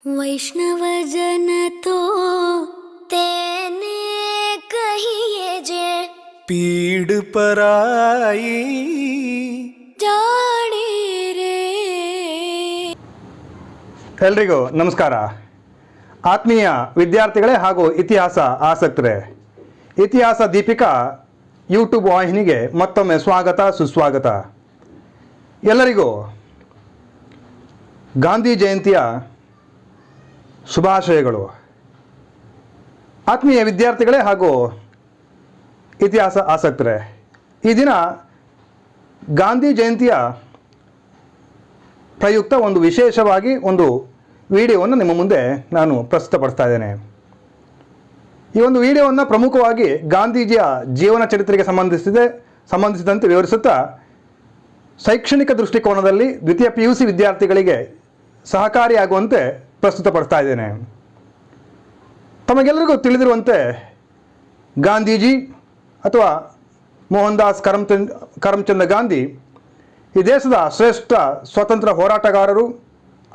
वैष्णव जन तो तेने कहिए जे पीड़ पराई जाने रे। ಎಲ್ರಿಗೂ ನಮಸ್ಕಾರ. ಆತ್ಮೀಯ ವಿದ್ಯಾರ್ಥಿಗಳೇ ಹಾಗೂ ಇತಿಹಾಸ ಆಸಕ್ತರೇ, ಇತಿಹಾಸ ದೀಪಿಕಾ ಯೂಟ್ಯೂಬ್ ವಾಹಿನಿಗೆ ಮತ್ತೊಮ್ಮೆ ಸ್ವಾಗತ ಸುಸ್ವಾಗತ. ಎಲ್ಲರಿಗೂ ಗಾಂಧಿ ಜಯಂತಿಯ ಶುಭಾಶಯಗಳು. ಆತ್ಮೀಯ ವಿದ್ಯಾರ್ಥಿಗಳೇ ಹಾಗೂ ಇತಿಹಾಸ ಆಸಕ್ತರೇ, ಈ ದಿನ ಗಾಂಧಿ ಜಯಂತಿಯ ಪ್ರಯುಕ್ತ ಒಂದು ವಿಶೇಷವಾಗಿ ಒಂದು ವಿಡಿಯೋವನ್ನು ನಿಮ್ಮ ಮುಂದೆ ನಾನು ಪ್ರಸ್ತುತಪಡಿಸ್ತಾ ಇದ್ದೇನೆ. ಈ ಒಂದು ವಿಡಿಯೋವನ್ನು ಪ್ರಮುಖವಾಗಿ ಗಾಂಧೀಜಿಯ ಜೀವನ ಚರಿತ್ರೆಗೆ ಸಂಬಂಧಿಸಿದಂತೆ ವಿವರಿಸುತ್ತಾ ಶೈಕ್ಷಣಿಕ ದೃಷ್ಟಿಕೋನದಲ್ಲಿ ದ್ವಿತೀಯ PUC ವಿದ್ಯಾರ್ಥಿಗಳಿಗೆ ಸಹಕಾರಿಯಾಗುವಂತೆ ಪ್ರಸ್ತುತಪಡಿಸ್ತಾ ಇದ್ದೇನೆ. ತಮಗೆಲ್ಲರಿಗೂ ತಿಳಿದಿರುವಂತೆ ಗಾಂಧೀಜಿ ಅಥವಾ ಮೋಹನ್ ದಾಸ್ ಕರಮ್ಚಂದ್ ಗಾಂಧಿ ಈ ದೇಶದ ಶ್ರೇಷ್ಠ ಸ್ವತಂತ್ರ ಹೋರಾಟಗಾರರು,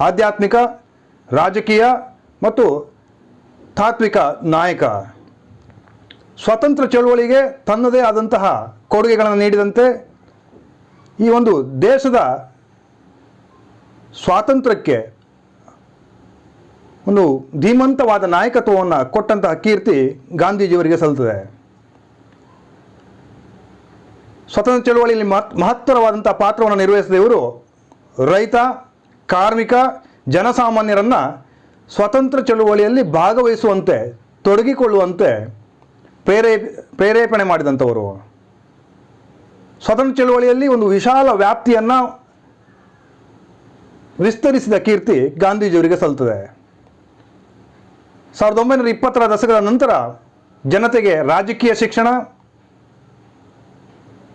ಆಧ್ಯಾತ್ಮಿಕ, ರಾಜಕೀಯ ಮತ್ತು ತಾತ್ವಿಕ ನಾಯಕ. ಸ್ವಾತಂತ್ರ್ಯ ಚಳುವಳಿಗೆ ತನ್ನದೇ ಆದಂತಹ ಕೊಡುಗೆಗಳನ್ನು ನೀಡಿದಂತೆ ಈ ಒಂದು ದೇಶದ ಸ್ವಾತಂತ್ರ್ಯಕ್ಕೆ ಒಂದು ಧೀಮಂತವಾದ ನಾಯಕತ್ವವನ್ನು ಕೊಟ್ಟಂತಹ ಕೀರ್ತಿ ಗಾಂಧೀಜಿಯವರಿಗೆ ಸಲ್ಲುತ್ತದೆ. ಸ್ವತಂತ್ರ ಚಳುವಳಿಯಲ್ಲಿ ಮಹತ್ತರವಾದಂಥ ಪಾತ್ರವನ್ನು ನಿರ್ವಹಿಸಿದ ಇವರು ರೈತ, ಕಾರ್ಮಿಕ, ಜನಸಾಮಾನ್ಯರನ್ನು ಸ್ವತಂತ್ರ ಚಳುವಳಿಯಲ್ಲಿ ಭಾಗವಹಿಸುವಂತೆ, ತೊಡಗಿಕೊಳ್ಳುವಂತೆ ಪ್ರೇರೇಪಣೆ ಮಾಡಿದಂಥವರು. ಸ್ವತಂತ್ರ ಚಳುವಳಿಯಲ್ಲಿ ಒಂದು ವಿಶಾಲ ವ್ಯಾಪ್ತಿಯನ್ನು ವಿಸ್ತರಿಸಿದ ಕೀರ್ತಿ ಗಾಂಧೀಜಿಯವರಿಗೆ ಸಲ್ಲುತ್ತದೆ. 1920ರ ದಶಕದ ನಂತರ ಜನತೆಗೆ ರಾಜಕೀಯ ಶಿಕ್ಷಣ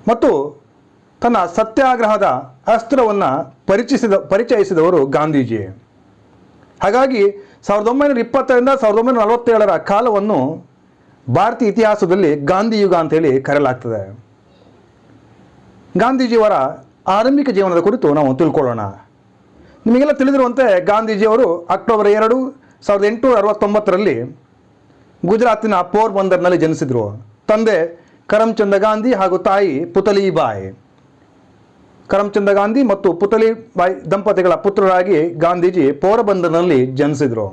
ಮತ್ತು ತನ್ನ ಸತ್ಯಾಗ್ರಹದ ಅಸ್ತ್ರವನ್ನು ಪರಿಚಯಿಸಿದವರು ಗಾಂಧೀಜಿ. ಹಾಗಾಗಿ 1920ರಿಂದ 1947ರ ಕಾಲವನ್ನು ಭಾರತೀಯ ಇತಿಹಾಸದಲ್ಲಿ ಗಾಂಧಿ ಯುಗ ಅಂತೇಳಿ ಕರೆಯಲಾಗ್ತದೆ. ಗಾಂಧೀಜಿಯವರ ಆರಂಭಿಕ ಜೀವನದ ಕುರಿತು ನಾವು ತಿಳ್ಕೊಳ್ಳೋಣ. ನಿಮಗೆಲ್ಲ ತಿಳಿದಿರುವಂತೆ ಗಾಂಧೀಜಿಯವರು ಅಕ್ಟೋಬರ್ 2, 1869ರಲ್ಲಿ ಗುಜರಾತಿನ ಪೋರ್ಬಂದರ್ನಲ್ಲಿ ಜನಿಸಿದರು. ತಂದೆ ಕರಮ್ಚಂದ್ ಗಾಂಧಿ ಹಾಗೂ ತಾಯಿ ಪುತಲಿಬಾಯಿ. ಕರಮ್ಚಂದ್ ಗಾಂಧಿ ಮತ್ತು ಪುತಲಿಬಾಯಿ ದಂಪತಿಗಳ ಪುತ್ರರಾಗಿ ಗಾಂಧೀಜಿ ಪೋರಬಂದರ್ನಲ್ಲಿ ಜನಿಸಿದರು.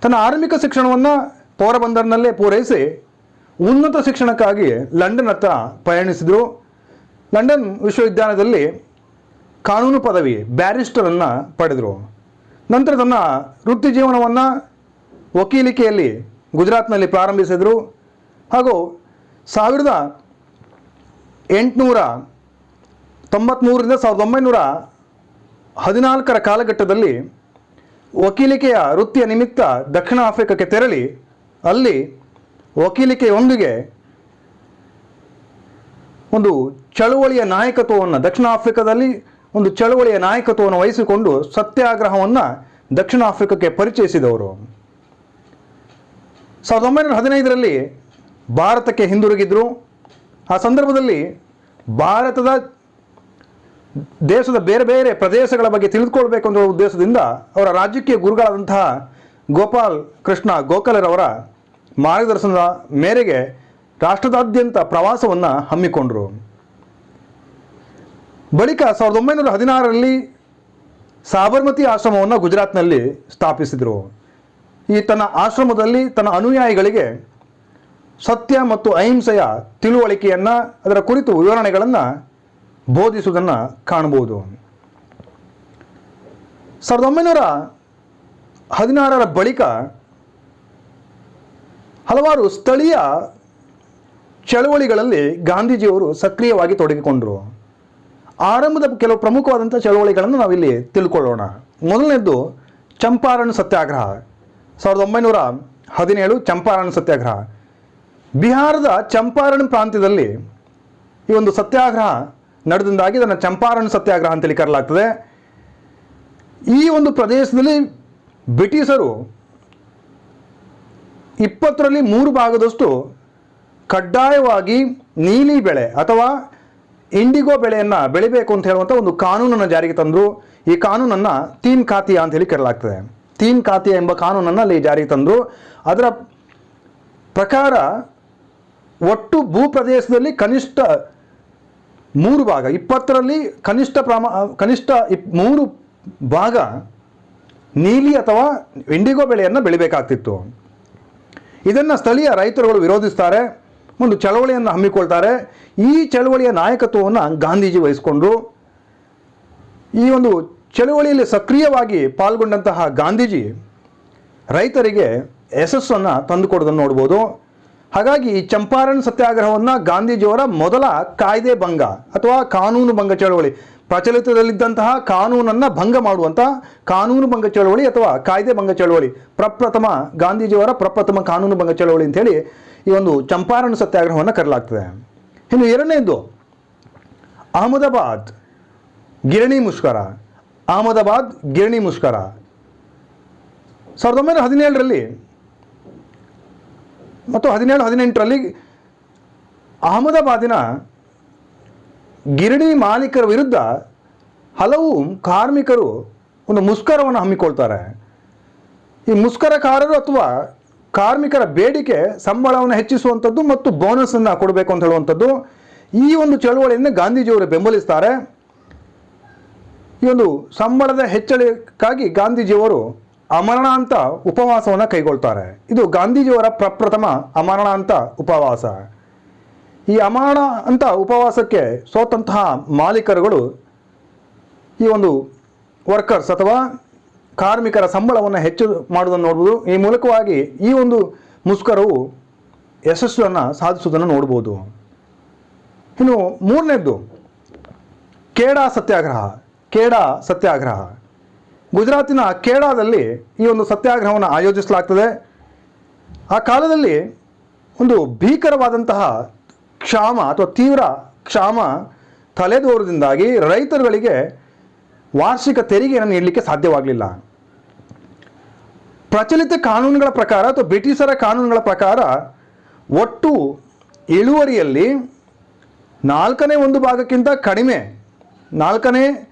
ತನ್ನ ಆರಂಭಿಕ ಶಿಕ್ಷಣವನ್ನು ಪೋರಬಂದರ್ನಲ್ಲೇ ಪೂರೈಸಿ ಉನ್ನತ ಶಿಕ್ಷಣಕ್ಕಾಗಿ ಲಂಡನ್ನತ್ತ ಪಯಣಿಸಿದರು. ಲಂಡನ್ ವಿಶ್ವವಿದ್ಯಾಲಯದಲ್ಲಿ ಕಾನೂನು ಪದವಿ ಬ್ಯಾರಿಸ್ಟರನ್ನು ಪಡೆದರು. ನಂತರ ತನ್ನ ವೃತ್ತಿ ಜೀವನವನ್ನು ವಕೀಲಿಕೆಯಲ್ಲಿ ಗುಜರಾತ್ನಲ್ಲಿ ಪ್ರಾರಂಭಿಸಿದರು ಹಾಗೂ 1893ರಿಂದ 1914ರ ಕಾಲಘಟ್ಟದಲ್ಲಿ ವಕೀಲಿಕೆಯ ವೃತ್ತಿಯ ನಿಮಿತ್ತ ದಕ್ಷಿಣ ಆಫ್ರಿಕಾಕ್ಕೆ ತೆರಳಿ ಅಲ್ಲಿ ವಕೀಲಿಕೆಯೊಂದಿಗೆ ಒಂದು ಚಳುವಳಿಯ ನಾಯಕತ್ವವನ್ನು, ದಕ್ಷಿಣ ಆಫ್ರಿಕಾದಲ್ಲಿ ಒಂದು ಚಳುವಳಿಯ ನಾಯಕತ್ವವನ್ನು ವಹಿಸಿಕೊಂಡು ಸತ್ಯಾಗ್ರಹವನ್ನು ದಕ್ಷಿಣ ಆಫ್ರಿಕಾಕ್ಕೆ ಪರಿಚಯಿಸಿದವರು. 1915ರಲ್ಲಿ ಭಾರತಕ್ಕೆ ಹಿಂದಿರುಗಿದ್ರು. ಆ ಸಂದರ್ಭದಲ್ಲಿ ದೇಶದ ಬೇರೆ ಬೇರೆ ಪ್ರದೇಶಗಳ ಬಗ್ಗೆ ತಿಳಿದುಕೊಳ್ಬೇಕು ಅನ್ನೋ ಉದ್ದೇಶದಿಂದ ಅವರ ರಾಜಕೀಯ ಗುರುಗಳಾದಂತಹ ಗೋಪಾಲ್ ಕೃಷ್ಣ ಗೋಖಲೆರವರ ಮಾರ್ಗದರ್ಶನದ ಮೇರೆಗೆ ರಾಷ್ಟ್ರದಾದ್ಯಂತ ಪ್ರವಾಸವನ್ನು ಹಮ್ಮಿಕೊಂಡರು. ಬಳಿಕ 1916ರಲ್ಲಿ ಸಾಬರ್ಮತಿ ಆಶ್ರಮವನ್ನು ಗುಜರಾತ್ನಲ್ಲಿ ಸ್ಥಾಪಿಸಿದರು. ಈ ತನ್ನ ಆಶ್ರಮದಲ್ಲಿ ತನ್ನ ಅನುಯಾಯಿಗಳಿಗೆ ಸತ್ಯ ಮತ್ತು ಅಹಿಂಸೆಯ ತಿಳುವಳಿಕೆಯನ್ನು, ಅದರ ಕುರಿತು ವಿವರಣೆಗಳನ್ನು ಬೋಧಿಸುವುದನ್ನು ಕಾಣಬಹುದು. 1916ರ ಬಳಿಕ ಹಲವಾರು ಸ್ಥಳೀಯ ಚಳವಳಿಗಳಲ್ಲಿ ಗಾಂಧೀಜಿಯವರು ಸಕ್ರಿಯವಾಗಿ ತೊಡಗಿಕೊಂಡರು. ಆರಂಭದ ಕೆಲವು ಪ್ರಮುಖವಾದಂಥ ಚಳವಳಿಗಳನ್ನು ನಾವಿಲ್ಲಿ ತಿಳ್ಕೊಳ್ಳೋಣ. ಮೊದಲನೇದ್ದು ಚಂಪಾರಣ್ ಸತ್ಯಾಗ್ರಹ. 1917 ಚಂಪಾರಣ್ ಸತ್ಯಾಗ್ರಹ. ಬಿಹಾರದ ಚಂಪಾರಣ್ ಪ್ರಾಂತ್ಯದಲ್ಲಿ ಈ ಒಂದು ಸತ್ಯಾಗ್ರಹ ನಡೆದಿಂದಾಗಿ ಇದನ್ನು ಚಂಪಾರಣ್ ಸತ್ಯಾಗ್ರಹ ಅಂತೇಳಿ ಕರೆಯಲಾಗ್ತದೆ. ಈ ಒಂದು ಪ್ರದೇಶದಲ್ಲಿ ಬ್ರಿಟಿಷರು 20ರಲ್ಲಿ 3 ಭಾಗದಷ್ಟು ಕಡ್ಡಾಯವಾಗಿ ನೀಲಿ ಬೆಳೆ ಅಥವಾ ಇಂಡಿಗೋ ಬೆಳೆಯನ್ನು ಬೆಳಿಬೇಕು ಅಂತ ಹೇಳುವಂಥ ಒಂದು ಕಾನೂನನ್ನು ಜಾರಿಗೆ ತಂದರು. ಈ ಕಾನೂನನ್ನು ತೀನ್ ಖಾತಿಯಾ ಅಂತ ಹೇಳಿ ಕರೆಯಲಾಗ್ತದೆ. ತೀನ್ ಖಾತೆ ಎಂಬ ಕಾನೂನನ್ನು ಅಲ್ಲಿ ಜಾರಿಗೆ ತಂದರು. ಅದರ ಪ್ರಕಾರ ಒಟ್ಟು ಭೂ ಪ್ರದೇಶದಲ್ಲಿ ಕನಿಷ್ಠ 3 ಭಾಗ, 20ರಲ್ಲಿ ಕನಿಷ್ಠ 3 ಭಾಗ ನೀಲಿ ಅಥವಾ ಇಂಡಿಗೋ ಬೆಳೆಯನ್ನು ಬೆಳಿಬೇಕಾಗ್ತಿತ್ತು. ಇದನ್ನು ಸ್ಥಳೀಯ ರೈತರುಗಳು ವಿರೋಧಿಸ್ತಾರೆ, ಒಂದು ಚಳವಳಿಯನ್ನು ಹಮ್ಮಿಕೊಳ್ತಾರೆ. ಈ ಚಳವಳಿಯ ನಾಯಕತ್ವವನ್ನು ಗಾಂಧೀಜಿ ವಹಿಸಿಕೊಂಡ್ರು. ಈ ಒಂದು ಚಳವಳಿಯಲ್ಲಿ ಸಕ್ರಿಯವಾಗಿ ಪಾಲ್ಗೊಂಡಂತಹ ಗಾಂಧೀಜಿ ರೈತರಿಗೆ ಯಶಸ್ಸನ್ನು ತಂದುಕೊಡೋದನ್ನು ನೋಡ್ಬೋದು. ಹಾಗಾಗಿ ಈ ಚಂಪಾರಣ್ ಸತ್ಯಾಗ್ರಹವನ್ನು ಗಾಂಧೀಜಿಯವರ ಮೊದಲ ಕಾಯ್ದೆ ಭಂಗ ಅಥವಾ ಕಾನೂನು ಭಂಗ ಚಳವಳಿ, ಪ್ರಚಲಿತದಲ್ಲಿದ್ದಂತಹ ಕಾನೂನನ್ನು ಭಂಗ ಮಾಡುವಂಥ ಕಾನೂನು ಭಂಗ ಚಳವಳಿ ಅಥವಾ ಕಾಯ್ದೆ ಭಂಗ ಚಳವಳಿ, ಗಾಂಧೀಜಿಯವರ ಪ್ರಪ್ರಥಮ ಕಾನೂನು ಭಂಗ ಚಳವಳಿ ಅಂತೇಳಿ ಈ ಒಂದು ಚಂಪಾರಣ್ ಸತ್ಯಾಗ್ರಹವನ್ನು ಕರೆಯಲಾಗ್ತದೆ. ಇನ್ನು ಎರಡನೇದು ಅಹಮದಾಬಾದ್ ಗಿರಣಿ ಮುಷ್ಕರ. 1917ರಲ್ಲಿ ಮತ್ತು 17-18ರಲ್ಲಿ ಅಹಮದಾಬಾದಿನ ಗಿರಣಿ ಮಾಲೀಕರ ವಿರುದ್ಧ ಹಲವು ಕಾರ್ಮಿಕರು ಒಂದು ಮುಷ್ಕರವನ್ನು ಹಮ್ಮಿಕೊಳ್ತಾರೆ. ಈ ಮುಷ್ಕರಕಾರರು ಅಥವಾ ಕಾರ್ಮಿಕರ ಬೇಡಿಕೆ ಸಂಬಳವನ್ನು ಹೆಚ್ಚಿಸುವಂಥದ್ದು ಮತ್ತು ಬೋನಸನ್ನು ಕೊಡಬೇಕು ಅಂತ ಹೇಳುವಂಥದ್ದು. ಈ ಒಂದು ಚಳವಳಿಯನ್ನು ಗಾಂಧೀಜಿಯವರು ಬೆಂಬಲಿಸ್ತಾರೆ. ಈ ಒಂದು ಸಂಬಳದ ಹೆಚ್ಚಳಕ್ಕಾಗಿ ಗಾಂಧೀಜಿಯವರು ಅಮರಣಾಂತ ಉಪವಾಸವನ್ನು ಕೈಗೊಳ್ತಾರೆ. ಇದು ಗಾಂಧೀಜಿಯವರ ಪ್ರಪ್ರಥಮ ಅಮರಣಾಂತ ಉಪವಾಸ. ಈ ಅಮರಣಾಂತ ಉಪವಾಸಕ್ಕೆ ಸೋತಂತಹ ಮಾಲೀಕರುಗಳು ಈ ಒಂದು ವರ್ಕರ್ಸ್ ಅಥವಾ ಕಾರ್ಮಿಕರ ಸಂಬಳವನ್ನು ಹೆಚ್ಚು ಮಾಡುವುದನ್ನು ನೋಡ್ಬೋದು. ಈ ಮೂಲಕವಾಗಿ ಈ ಒಂದು ಮುಷ್ಕರವು ಯಶಸ್ಸನ್ನು ಸಾಧಿಸುವುದನ್ನು ನೋಡ್ಬೋದು. ಇನ್ನು ಮೂರನೇದ್ದು ಖೇಡಾ ಸತ್ಯಾಗ್ರಹ. ಗುಜರಾತಿನ ಖೇಡಾದಲ್ಲಿ ಈ ಒಂದು ಸತ್ಯಾಗ್ರಹವನ್ನು ಆಯೋಜಿಸಲಾಗ್ತದೆ. ಆ ಕಾಲದಲ್ಲಿ ಒಂದು ಭೀಕರವಾದಂತಹ ಕ್ಷಾಮ ಅಥವಾ ತೀವ್ರ ಕ್ಷಾಮ ತಲೆದೋರದಿಂದಾಗಿ ರೈತರುಗಳಿಗೆ ವಾರ್ಷಿಕ ತೆರಿಗೆಯನ್ನು ನೀಡಲಿಕ್ಕೆ ಸಾಧ್ಯವಾಗಲಿಲ್ಲ. ಪ್ರಚಲಿತ ಕಾನೂನುಗಳ ಪ್ರಕಾರ ಅಥವಾ ಬ್ರಿಟಿಷರ ಕಾನೂನುಗಳ ಪ್ರಕಾರ ಒಟ್ಟು ಇಳುವರಿಯಲ್ಲಿ 1/4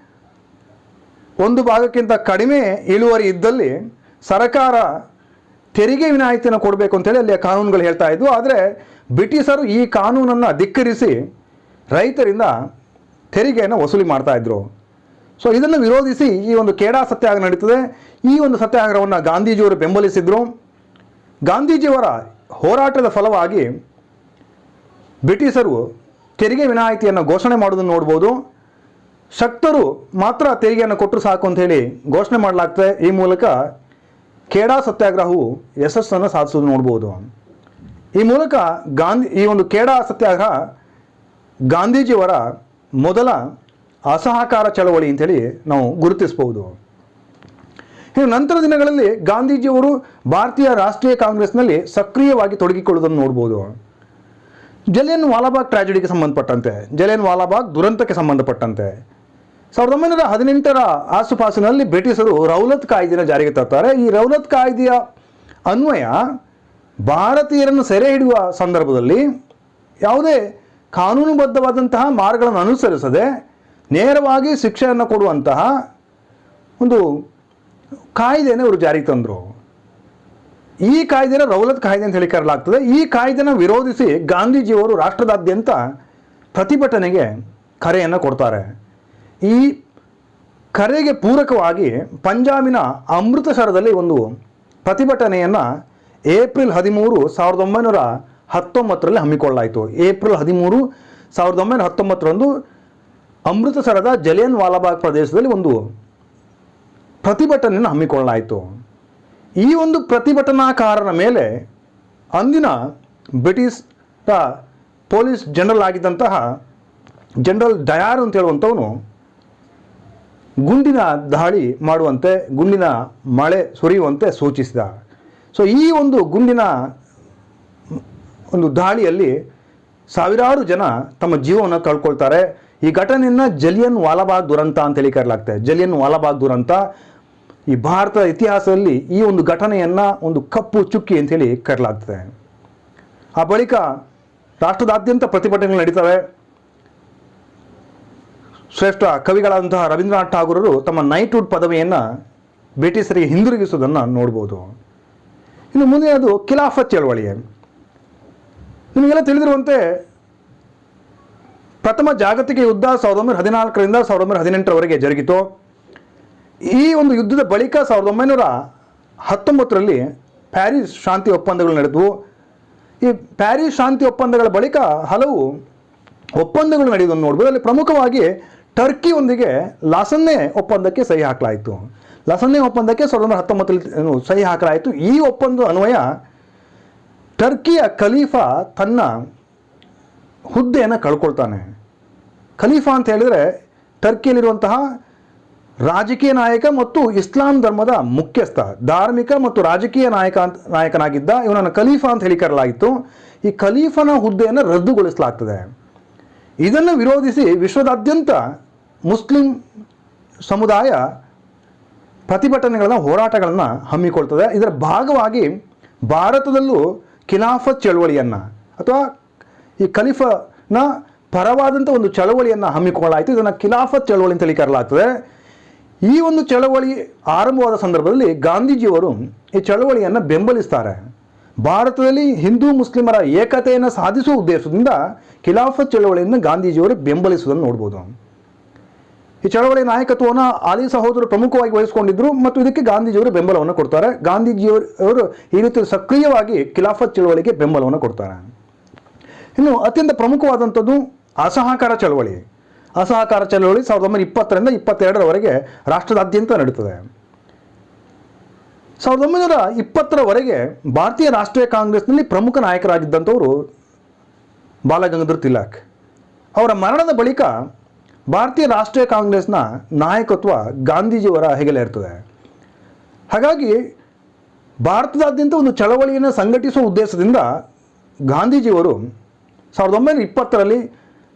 ಕಡಿಮೆ ಇಳುವರಿ ಇದ್ದಲ್ಲಿ ಸರ್ಕಾರ ತೆರಿಗೆ ವಿನಾಯಿತಿಯನ್ನು ಕೊಡಬೇಕು ಅಂತೇಳಿ ಅಲ್ಲಿಯ ಕಾನೂನುಗಳು ಹೇಳ್ತಾ ಇದ್ವು. ಆದರೆ ಬ್ರಿಟಿಷರು ಈ ಕಾನೂನನ್ನು ಧಿಕ್ಕರಿಸಿ ರೈತರಿಂದ ತೆರಿಗೆಯನ್ನು ವಸೂಲಿ ಮಾಡ್ತಾ ಇದ್ರು. ಸೊ ಇದನ್ನು ವಿರೋಧಿಸಿ ಈ ಒಂದು ಖೇಡಾ ಸತ್ಯಾಗ್ರಹ ನಡೀತದೆ. ಈ ಒಂದು ಸತ್ಯಾಗ್ರಹವನ್ನು ಗಾಂಧೀಜಿಯವರು ಬೆಂಬಲಿಸಿದರು. ಗಾಂಧೀಜಿಯವರ ಹೋರಾಟದ ಫಲವಾಗಿ ಬ್ರಿಟಿಷರು ತೆರಿಗೆ ವಿನಾಯಿತಿಯನ್ನು ಘೋಷಣೆ ಮಾಡೋದನ್ನು ನೋಡ್ಬೋದು. ಶಕ್ತರು ಮಾತ್ರ ತೆರಿಗೆಯನ್ನು ಕೊಟ್ಟರು ಸಾಕು ಅಂಥೇಳಿ ಘೋಷಣೆ ಮಾಡಲಾಗ್ತದೆ. ಈ ಮೂಲಕ ಖೇಡಾ ಸತ್ಯಾಗ್ರಹವು ಯಶಸ್ಸನ್ನು ಸಾಧಿಸೋದು ನೋಡ್ಬೋದು. ಈ ಮೂಲಕ ಈ ಒಂದು ಖೇಡಾ ಸತ್ಯಾಗ್ರಹ ಗಾಂಧೀಜಿಯವರ ಮೊದಲ ಅಸಹಕಾರ ಚಳವಳಿ ಅಂಥೇಳಿ ನಾವು ಗುರುತಿಸ್ಬೋದು. ಇನ್ನು ನಂತರ ದಿನಗಳಲ್ಲಿ ಗಾಂಧೀಜಿಯವರು ಭಾರತೀಯ ರಾಷ್ಟ್ರೀಯ ಕಾಂಗ್ರೆಸ್ನಲ್ಲಿ ಸಕ್ರಿಯವಾಗಿ ತೊಡಗಿಕೊಳ್ಳುವುದನ್ನು ನೋಡ್ಬೋದು. ಜಲಿಯನ್ ವಾಲಾಬಾಗ್ ಟ್ರಾಜಿಡಿಗೆ ಸಂಬಂಧಪಟ್ಟಂತೆ, ಜಲಿಯನ್ ವಾಲಾಬಾಗ್ ದುರಂತಕ್ಕೆ ಸಂಬಂಧಪಟ್ಟಂತೆ 1918ರ ಆಸುಪಾಸಿನಲ್ಲಿ ಬ್ರಿಟಿಷರು ರೌಲತ್ ಕಾಯ್ದೆಯನ್ನು ಜಾರಿಗೆ ತರ್ತಾರೆ. ಈ ರೌಲತ್ ಕಾಯ್ದೆಯ ಅನ್ವಯ ಭಾರತೀಯರನ್ನು ಸೆರೆ ಹಿಡಿಯುವ ಸಂದರ್ಭದಲ್ಲಿ ಯಾವುದೇ ಕಾನೂನುಬದ್ಧವಾದಂತಹ ಮಾರ್ಗಗಳನ್ನು ಅನುಸರಿಸದೆ ನೇರವಾಗಿ ಶಿಕ್ಷೆಯನ್ನು ಕೊಡುವಂತಹ ಒಂದು ಕಾಯ್ದೆಯನ್ನು ಇವರು ಜಾರಿಗೆ ತಂದರು. ಈ ಕಾಯ್ದೆನ ರೌಲತ್ ಕಾಯ್ದೆ ಅಂತ ಹೇಳಿ ಕರೆಯಲಾಗ್ತದೆ. ಈ ಕಾಯ್ದೆನ ವಿರೋಧಿಸಿ ಗಾಂಧೀಜಿಯವರು ರಾಷ್ಟ್ರದಾದ್ಯಂತ ಪ್ರತಿಭಟನೆಗೆ ಕರೆಯನ್ನು ಕೊಡ್ತಾರೆ. ಈ ಕರೆಗೆ ಪೂರಕವಾಗಿ ಪಂಜಾಬಿನ ಅಮೃತಸರದಲ್ಲಿ ಒಂದು ಪ್ರತಿಭಟನೆಯನ್ನು ಏಪ್ರಿಲ್ 13, 1919ರಲ್ಲಿ ಹಮ್ಮಿಕೊಳ್ಳಲಾಯಿತು. ಏಪ್ರಿಲ್ 13, 1919ರಂದು ಅಮೃತಸರದ ಜಲಿಯನ್ ವಾಲಾಬಾಗ್ ಪ್ರದೇಶದಲ್ಲಿ ಒಂದು ಪ್ರತಿಭಟನೆಯನ್ನು ಹಮ್ಮಿಕೊಳ್ಳಲಾಯಿತು. ಈ ಒಂದು ಪ್ರತಿಭಟನಾಕಾರರ ಮೇಲೆ ಅಂದಿನ ಬ್ರಿಟಿಷ್ ಪೊಲೀಸ್ ಜನರಲ್ ಆಗಿದ್ದಂತಹ ಜನರಲ್ ಡಯಾರ್ ಅಂತ ಹೇಳುವಂಥವನು ಗುಂಡಿನ ದಾಳಿ ಮಾಡುವಂತೆ, ಗುಂಡಿನ ಮಳೆ ಸುರಿಯುವಂತೆ ಸೂಚಿಸಿದ. ಸೊ ಈ ಒಂದು ಗುಂಡಿನ ಒಂದು ದಾಳಿಯಲ್ಲಿ ಸಾವಿರಾರು ಜನ ತಮ್ಮ ಜೀವವನ್ನು ಕಳ್ಕೊಳ್ತಾರೆ. ಈ ಘಟನೆಯನ್ನು ಜಲಿಯನ್ ವಾಲಾಬಾಗ್ ದುರಂತ ಅಂತೇಳಿ ಕರೆಯಲಾಗ್ತದೆ. ಜಲಿಯನ್ ವಾಲಾಬಾಗ್ ದುರಂತ ಈ ಭಾರತದ ಇತಿಹಾಸದಲ್ಲಿ ಈ ಒಂದು ಘಟನೆಯನ್ನು ಒಂದು ಕಪ್ಪು ಚುಕ್ಕಿ ಅಂಥೇಳಿ ಕರೆಯಲಾಗ್ತದೆ. ಆ ಬಳಿಕ ರಾಷ್ಟ್ರದಾದ್ಯಂತ ಪ್ರತಿಭಟನೆಗಳು ನಡೀತವೆ. ಶ್ರೇಷ್ಠ ಕವಿಗಳಾದಂತಹ ರವೀಂದ್ರನಾಥ್ ಠಾಗೂರರು ತಮ್ಮ ನೈಟ್ಹುಡ್ ಪದವಿಯನ್ನು ಬ್ರಿಟಿಷರಿಗೆ ಹಿಂದಿರುಗಿಸುವುದನ್ನು ನೋಡ್ಬೋದು. ಇನ್ನು ಮುಂದಿನದು ಖಿಲಾಫತ್ ಚಳವಳಿ. ನಿಮಗೆಲ್ಲ ತಿಳಿದಿರುವಂತೆ ಪ್ರಥಮ ಜಾಗತಿಕ ಯುದ್ಧ 1914ರಿಂದ 1918ರವರೆಗೆ ಜರುಗಿತು. ಈ ಒಂದು ಯುದ್ಧದ ಬಳಿಕ 1919ರಲ್ಲಿ ಪ್ಯಾರಿಸ್ ಶಾಂತಿ ಒಪ್ಪಂದಗಳು ನಡೆದವು. ಈ ಪ್ಯಾರಿಸ್ ಶಾಂತಿ ಒಪ್ಪಂದಗಳ ಬಳಿಕ ಹಲವು ಒಪ್ಪಂದಗಳು ನಡೆಯುವುದನ್ನು ನೋಡ್ಬೋದು. ಅಲ್ಲಿ ಪ್ರಮುಖವಾಗಿ ಟರ್ಕಿಯೊಂದಿಗೆ ಲಾಸನ್ನೆ ಒಪ್ಪಂದಕ್ಕೆ ಸಹಿ ಹಾಕಲಾಯಿತು. ಲಾಸನ್ನೆ ಒಪ್ಪಂದಕ್ಕೆ 1919ರಲ್ಲಿ ಸಹಿ ಹಾಕಲಾಯಿತು. ಈ ಒಪ್ಪಂದ ಅನ್ವಯ ಟರ್ಕಿಯ ಖಲೀಫಾ ತನ್ನ ಹುದ್ದೆಯನ್ನು ಕಳ್ಕೊಳ್ತಾನೆ. ಖಲೀಫಾ ಅಂತ ಹೇಳಿದರೆ ಟರ್ಕಿಯಲ್ಲಿರುವಂತಹ ರಾಜಕೀಯ ನಾಯಕ ಮತ್ತು ಇಸ್ಲಾಂ ಧರ್ಮದ ಮುಖ್ಯಸ್ಥ, ಧಾರ್ಮಿಕ ಮತ್ತು ರಾಜಕೀಯ ನಾಯಕನಾಗಿದ್ದ ಇವನನ್ನು ಖಲೀಫಾ ಅಂತ ಹೇಳಿ ಕರೆಯಲಾಗಿತ್ತು. ಈ ಖಲೀಫನ ಹುದ್ದೆಯನ್ನು ರದ್ದುಗೊಳಿಸಲಾಗ್ತದೆ. ಇದನ್ನು ವಿರೋಧಿಸಿ ವಿಶ್ವದಾದ್ಯಂತ ಮುಸ್ಲಿಂ ಸಮುದಾಯ ಪ್ರತಿಭಟನೆಗಳನ್ನು, ಹೋರಾಟಗಳನ್ನು ಹಮ್ಮಿಕೊಳ್ತದೆ. ಇದರ ಭಾಗವಾಗಿ ಭಾರತದಲ್ಲೂ ಖಿಲಾಫತ್ ಚಳವಳಿಯನ್ನು ಅಥವಾ ಈ ಖಲೀಫನ ಪರವಾದಂಥ ಒಂದು ಚಳವಳಿಯನ್ನು ಹಮ್ಮಿಕೊಳ್ಳಲಾಯಿತು. ಇದನ್ನು ಖಿಲಾಫತ್ ಚಳವಳಿ ಅಂತೇಳಿ ಕರೆಯಲಾಗ್ತದೆ. ಈ ಒಂದು ಚಳವಳಿ ಆರಂಭವಾದ ಸಂದರ್ಭದಲ್ಲಿ ಗಾಂಧೀಜಿಯವರು ಈ ಚಳವಳಿಯನ್ನು ಬೆಂಬಲಿಸ್ತಾರೆ. ಭಾರತದಲ್ಲಿ ಹಿಂದೂ ಮುಸ್ಲಿಮರ ಏಕತೆಯನ್ನು ಸಾಧಿಸುವ ಉದ್ದೇಶದಿಂದ ಖಿಲಾಫತ್ ಚಳವಳಿಯನ್ನು ಗಾಂಧೀಜಿಯವರು ಬೆಂಬಲಿಸುವುದನ್ನು ನೋಡ್ಬೋದು. ಈ ಚಳವಳಿಯ ನಾಯಕತ್ವವನ್ನು ಆಲಿ ಸಹೋದರರು ಪ್ರಮುಖವಾಗಿ ವಹಿಸಿಕೊಂಡಿದ್ದರು ಮತ್ತು ಇದಕ್ಕೆ ಗಾಂಧೀಜಿಯವರು ಬೆಂಬಲವನ್ನು ಕೊಡ್ತಾರೆ. ಗಾಂಧೀಜಿಯವರು ಈ ರೀತಿ ಸಕ್ರಿಯವಾಗಿ ಖಿಲಾಫತ್ ಚಳವಳಿಗೆ ಬೆಂಬಲವನ್ನು ಕೊಡ್ತಾರೆ. ಇನ್ನು ಅತ್ಯಂತ ಪ್ರಮುಖವಾದಂಥದ್ದು ಅಸಹಕಾರ ಚಳವಳಿ. ಅಸಹಕಾರ ಚಳವಳಿ 1920ರಿಂದ 22ರವರೆಗೆ ರಾಷ್ಟ್ರದಾದ್ಯಂತ ನಡೀತದೆ. 1920ರವರೆಗೆ ಭಾರತೀಯ ರಾಷ್ಟ್ರೀಯ ಕಾಂಗ್ರೆಸ್ನಲ್ಲಿ ಪ್ರಮುಖ ನಾಯಕರಾಗಿದ್ದಂಥವರು ಬಾಲಗಂಗಾಧರ್ ತಿಲಕ್. ಅವರ ಮರಣದ ಬಳಿಕ ಭಾರತೀಯ ರಾಷ್ಟ್ರೀಯ ಕಾಂಗ್ರೆಸ್ನ ನಾಯಕತ್ವ ಗಾಂಧೀಜಿಯವರ ಹೆಗಲೇ ಇರ್ತದೆ. ಹಾಗಾಗಿ ಭಾರತದಾದ್ಯಂತ ಒಂದು ಚಳವಳಿಯನ್ನು ಸಂಘಟಿಸುವ ಉದ್ದೇಶದಿಂದ ಗಾಂಧೀಜಿಯವರು 1920ರಲ್ಲಿ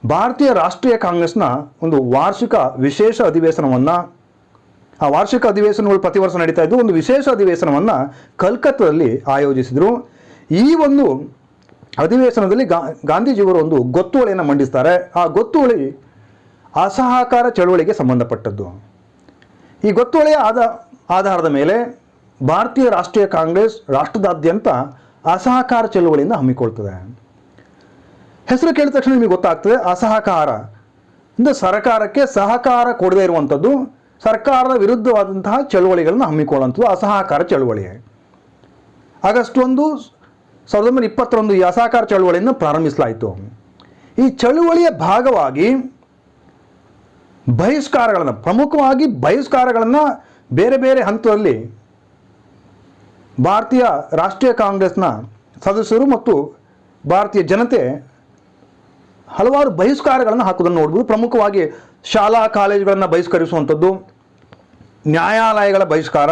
ಭಾರತೀಯ ರಾಷ್ಟ್ರೀಯ ಕಾಂಗ್ರೆಸ್ನ ಒಂದು ವಾರ್ಷಿಕ ವಿಶೇಷ ಅಧಿವೇಶನವನ್ನು, ಆ ವಾರ್ಷಿಕ ಅಧಿವೇಶನಗಳು ಪ್ರತಿ ವರ್ಷ ನಡೀತಾ ಇದ್ದು, ಒಂದು ವಿಶೇಷ ಅಧಿವೇಶನವನ್ನು ಕಲ್ಕತ್ತಾದಲ್ಲಿ ಆಯೋಜಿಸಿದರು. ಈ ಒಂದು ಅಧಿವೇಶನದಲ್ಲಿ ಗಾಂಧೀಜಿಯವರು ಒಂದು ಗೊತ್ತುವಳಿಯನ್ನು ಮಂಡಿಸ್ತಾರೆ. ಆ ಗೊತ್ತುವಳಿ ಅಸಹಕಾರ ಚಳವಳಿಗೆ ಸಂಬಂಧಪಟ್ಟದ್ದು. ಈ ಗೊತ್ತುವಳಿಯ ಆಧಾರದ ಮೇಲೆ ಭಾರತೀಯ ರಾಷ್ಟ್ರೀಯ ಕಾಂಗ್ರೆಸ್ ರಾಷ್ಟ್ರದಾದ್ಯಂತ ಅಸಹಕಾರ ಚಳವಳಿಯನ್ನು ಹಮ್ಮಿಕೊಳ್ತದೆ. ಹೆಸರು ಕೇಳಿದ ತಕ್ಷಣ ನಿಮಗೆ ಗೊತ್ತಾಗ್ತದೆ, ಅಸಹಕಾರ ಅಂದರೆ ಸರ್ಕಾರಕ್ಕೆ ಸಹಕಾರ ಕೊಡದೇ ಇರುವಂಥದ್ದು, ಸರ್ಕಾರದ ವಿರುದ್ಧವಾದಂತಹ ಚಳವಳಿಗಳನ್ನು ಹಮ್ಮಿಕೊಳ್ಳುವಂಥದ್ದು ಅಸಹಕಾರ ಚಳವಳಿ. ಆಗಸ್ಟ್ 1, 1920ರಂದು ಈ ಅಸಹಕಾರ ಚಳವಳಿಯನ್ನು ಪ್ರಾರಂಭಿಸಲಾಯಿತು. ಈ ಚಳವಳಿಯ ಭಾಗವಾಗಿ ಬಹಿಷ್ಕಾರಗಳನ್ನು, ಪ್ರಮುಖವಾಗಿ ಬಹಿಷ್ಕಾರಗಳನ್ನು ಬೇರೆ ಬೇರೆ ಹಂತದಲ್ಲಿ ಭಾರತೀಯ ರಾಷ್ಟ್ರೀಯ ಕಾಂಗ್ರೆಸ್ನ ಸದಸ್ಯರು ಮತ್ತು ಭಾರತೀಯ ಜನತೆ ಹಲವಾರು ಬಹಿಷ್ಕಾರಗಳನ್ನು ಹಾಕುವುದನ್ನು ನೋಡ್ಬೋದು. ಪ್ರಮುಖವಾಗಿ ಶಾಲಾ ಕಾಲೇಜುಗಳನ್ನು ಬಹಿಷ್ಕರಿಸುವಂಥದ್ದು, ನ್ಯಾಯಾಲಯಗಳ ಬಹಿಷ್ಕಾರ,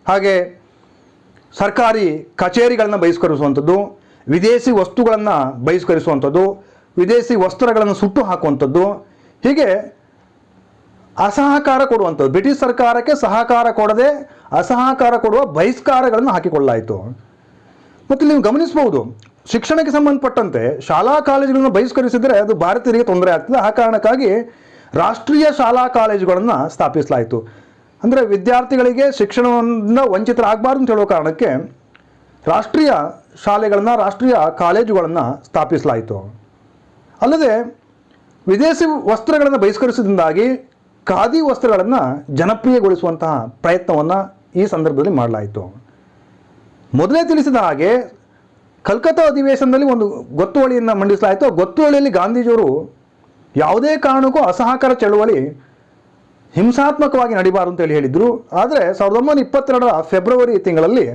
ಹಾಗೆ ಸರ್ಕಾರಿ ಕಚೇರಿಗಳನ್ನು ಬಹಿಷ್ಕರಿಸುವಂಥದ್ದು, ವಿದೇಶಿ ವಸ್ತುಗಳನ್ನು ಬಹಿಷ್ಕರಿಸುವಂಥದ್ದು, ವಿದೇಶಿ ವಸ್ತ್ರಗಳನ್ನು ಸುಟ್ಟು ಹಾಕುವಂಥದ್ದು, ಹೀಗೆ ಅಸಹಕಾರ ಕೊಡುವಂಥದ್ದು, ಬ್ರಿಟಿಷ್ ಸರ್ಕಾರಕ್ಕೆ ಸಹಕಾರ ಕೊಡದೆ ಅಸಹಕಾರ ಕೊಡುವ ಬಹಿಷ್ಕಾರಗಳನ್ನು ಹಾಕಿಕೊಳ್ಳಲಾಯಿತು. ಮತ್ತು ನೀವು ಗಮನಿಸಬಹುದು, ಶಿಕ್ಷಣಕ್ಕೆ ಸಂಬಂಧಪಟ್ಟಂತೆ ಶಾಲಾ ಕಾಲೇಜುಗಳನ್ನು ಬಹಿಷ್ಕರಿಸಿದರೆ ಅದು ಭಾರತೀಯರಿಗೆ ತೊಂದರೆ ಆಗ್ತದೆ. ಆ ಕಾರಣಕ್ಕಾಗಿ ರಾಷ್ಟ್ರೀಯ ಶಾಲಾ ಕಾಲೇಜುಗಳನ್ನು ಸ್ಥಾಪಿಸಲಾಯಿತು. ಅಂದರೆ ವಿದ್ಯಾರ್ಥಿಗಳಿಗೆ ಶಿಕ್ಷಣದಿಂದ ವಂಚಿತರಾಗಬಾರ್ದು ಅಂತ ಹೇಳೋ ಕಾರಣಕ್ಕೆ ರಾಷ್ಟ್ರೀಯ ಶಾಲೆಗಳನ್ನು, ರಾಷ್ಟ್ರೀಯ ಕಾಲೇಜುಗಳನ್ನು ಸ್ಥಾಪಿಸಲಾಯಿತು. ಅಲ್ಲದೆ ವಿದೇಶಿ ವಸ್ತ್ರಗಳನ್ನು ಬಹಿಷ್ಕರಿಸಿದಿಂದಾಗಿ ಖಾದಿ ವಸ್ತ್ರಗಳನ್ನು ಜನಪ್ರಿಯಗೊಳಿಸುವಂತಹ ಪ್ರಯತ್ನವನ್ನು ಈ ಸಂದರ್ಭದಲ್ಲಿ ಮಾಡಲಾಯಿತು. ಮೊದಲೇ ತಿಳಿಸಿದ ಹಾಗೆ ಕಲ್ಕತ್ತಾ ಅಧಿವೇಶನದಲ್ಲಿ ಒಂದು ಗೊತ್ತುವಳಿಯನ್ನು ಮಂಡಿಸಲಾಯಿತು. ಗೊತ್ತುವಳಿಯಲ್ಲಿ ಗಾಂಧೀಜಿಯವರು ಯಾವುದೇ ಕಾರಣಕ್ಕೂ ಅಸಹಕಾರ ಚಳವಳಿ ಹಿಂಸಾತ್ಮಕವಾಗಿ ನಡೀಬಾರದು ಅಂತೇಳಿ ಹೇಳಿದರು. ಆದರೆ 1922ರ ಫೆಬ್ರವರಿ ತಿಂಗಳಲ್ಲಿ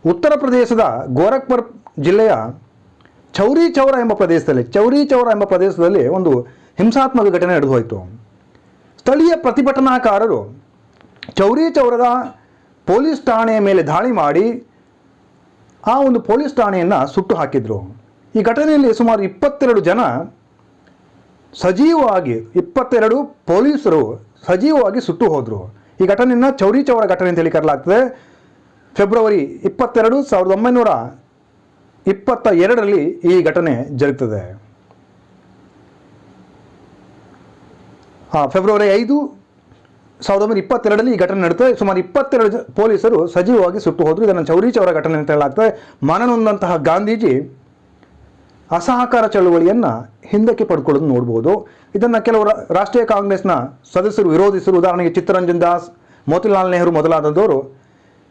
ಉತ್ತರ ಪ್ರದೇಶದ ಗೋರಖ್ಪುರ್ ಜಿಲ್ಲೆಯ ಚೌರಿ ಚೌರ ಎಂಬ ಪ್ರದೇಶದಲ್ಲಿ ಒಂದು ಹಿಂಸಾತ್ಮಕ ಘಟನೆ ನಡೆದು ಹೋಯಿತು. ಸ್ಥಳೀಯ ಪ್ರತಿಭಟನಾಕಾರರು ಚೌರಿ ಚೌರದ ಪೊಲೀಸ್ ಠಾಣೆಯ ಮೇಲೆ ದಾಳಿ ಮಾಡಿ ಆ ಒಂದು ಪೊಲೀಸ್ ಠಾಣೆಯನ್ನು ಸುಟ್ಟು ಹಾಕಿದರು. ಈ ಘಟನೆಯಲ್ಲಿ ಸುಮಾರು 22 ಜನ ಸಜೀವವಾಗಿ, 22 ಪೊಲೀಸರು ಸಜೀವವಾಗಿ ಸುಟ್ಟು ಹೋದರು. ಈ ಘಟನೆಯನ್ನು ಚೌರಿ ಚೌರ ಘಟನೆ ಅಂತೇಳಿ ಕರೆಯಲಾಗ್ತದೆ. ಫೆಬ್ರವರಿ 22, 1922ರಲ್ಲಿ ಈ ಘಟನೆ ಜರುಗ್ತದೆ. ಫೆಬ್ರವರಿ 5, 1922ರಲ್ಲಿ ಈ ಘಟನೆ ನಡೆಯುತ್ತೆ. ಸುಮಾರು 22 ಪೊಲೀಸರು ಸಜೀವವಾಗಿ ಸುಟ್ಟು ಹೋದರು. ಇದನ್ನು ಚೌರಿ ಚೌರ ಘಟನೆ ಅಂತ ಹೇಳಲಾಗ್ತದೆ. ಮನನೊಂದಂತಹ ಗಾಂಧೀಜಿ ಅಸಹಕಾರ ಚಳುವಳಿಯನ್ನು ಹಿಂದಕ್ಕೆ ಪಡ್ಕೊಳ್ಳೋದು ನೋಡ್ಬೋದು. ಇದನ್ನು ಕೆಲವು ರಾಷ್ಟ್ರೀಯ ಕಾಂಗ್ರೆಸ್ನ ಸದಸ್ಯರು ವಿರೋಧಿಸಿದರು. ಉದಾಹರಣೆಗೆ ಚಿತ್ತರಂಜನ್ ದಾಸ್, ಮೋತಿಲಾಲ್ ನೆಹರು ಮೊದಲಾದವರು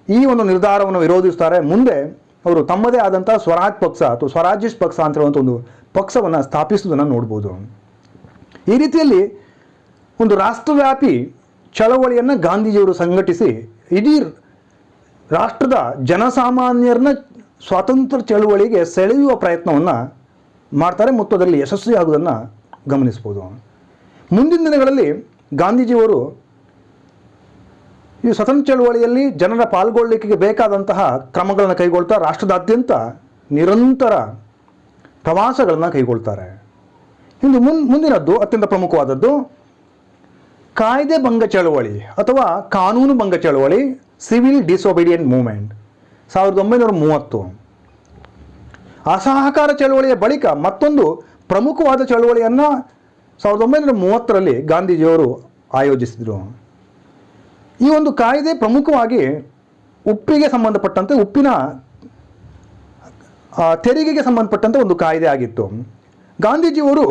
ಈ ಒಂದು ನಿರ್ಧಾರವನ್ನು ವಿರೋಧಿಸ್ತಾರೆ. ಮುಂದೆ ಅವರು ತಮ್ಮದೇ ಆದಂಥ ಸ್ವರಾಜ್ ಪಕ್ಷ ಅಥವಾ ಸ್ವರಾಜಿಸ್ಟ್ ಪಕ್ಷ ಅಂತ ಹೇಳುವಂಥ ಒಂದು ಪಕ್ಷವನ್ನು ಸ್ಥಾಪಿಸುವುದನ್ನು ನೋಡ್ಬೋದು. ಈ ರೀತಿಯಲ್ಲಿ ಒಂದು ರಾಷ್ಟ್ರವ್ಯಾಪಿ ಚಳವಳಿಯನ್ನು ಗಾಂಧೀಜಿಯವರು ಸಂಘಟಿಸಿ ಇಡೀ ರಾಷ್ಟ್ರದ ಜನಸಾಮಾನ್ಯರನ್ನ ಸ್ವಾತಂತ್ರ್ಯ ಚಳುವಳಿಗೆ ಸೆಳೆಯುವ ಪ್ರಯತ್ನವನ್ನು ಮಾಡ್ತಾರೆ ಮತ್ತು ಅದರಲ್ಲಿ ಯಶಸ್ವಿಯಾಗುವುದನ್ನು ಗಮನಿಸ್ಬೋದು. ಮುಂದಿನ ದಿನಗಳಲ್ಲಿ ಗಾಂಧೀಜಿಯವರು ಈ ಸ್ವತಂತ್ರ ಚಳುವಳಿಯಲ್ಲಿ ಜನರ ಪಾಲ್ಗೊಳ್ಳಿಕೆಗೆ ಬೇಕಾದಂತಹ ಕ್ರಮಗಳನ್ನು ಕೈಗೊಳ್ತಾ ರಾಷ್ಟ್ರದಾದ್ಯಂತ ನಿರಂತರ ಪ್ರವಾಸಗಳನ್ನು ಕೈಗೊಳ್ತಾರೆ. ಇನ್ನು ಮುಂದಿನದ್ದು ಅತ್ಯಂತ ಪ್ರಮುಖವಾದದ್ದು ಕಾಯ್ದೆ ಭಂಗ ಚಳವಳಿ ಅಥವಾ ಕಾನೂನು ಭಂಗ ಚಳವಳಿ, ಸಿವಿಲ್ ಡಿಸೊಬೀಡಿಯಂಟ್ ಮೂವ್ಮೆಂಟ್, 1930. ಅಸಹಕಾರ ಚಳವಳಿಯ ಬಳಿಕ ಮತ್ತೊಂದು ಪ್ರಮುಖವಾದ ಚಳವಳಿಯನ್ನು 1930ರಲ್ಲಿ ಗಾಂಧೀಜಿಯವರು ಆಯೋಜಿಸಿದರು. ಈ ಒಂದು ಕಾಯ್ದೆ ಪ್ರಮುಖವಾಗಿ ಉಪ್ಪಿಗೆ ಸಂಬಂಧಪಟ್ಟಂತೆ, ಉಪ್ಪಿನ ತೆರಿಗೆಗೆ ಸಂಬಂಧಪಟ್ಟಂತೆ ಒಂದು ಕಾಯ್ದೆ ಆಗಿತ್ತು. ಗಾಂಧೀಜಿಯವರು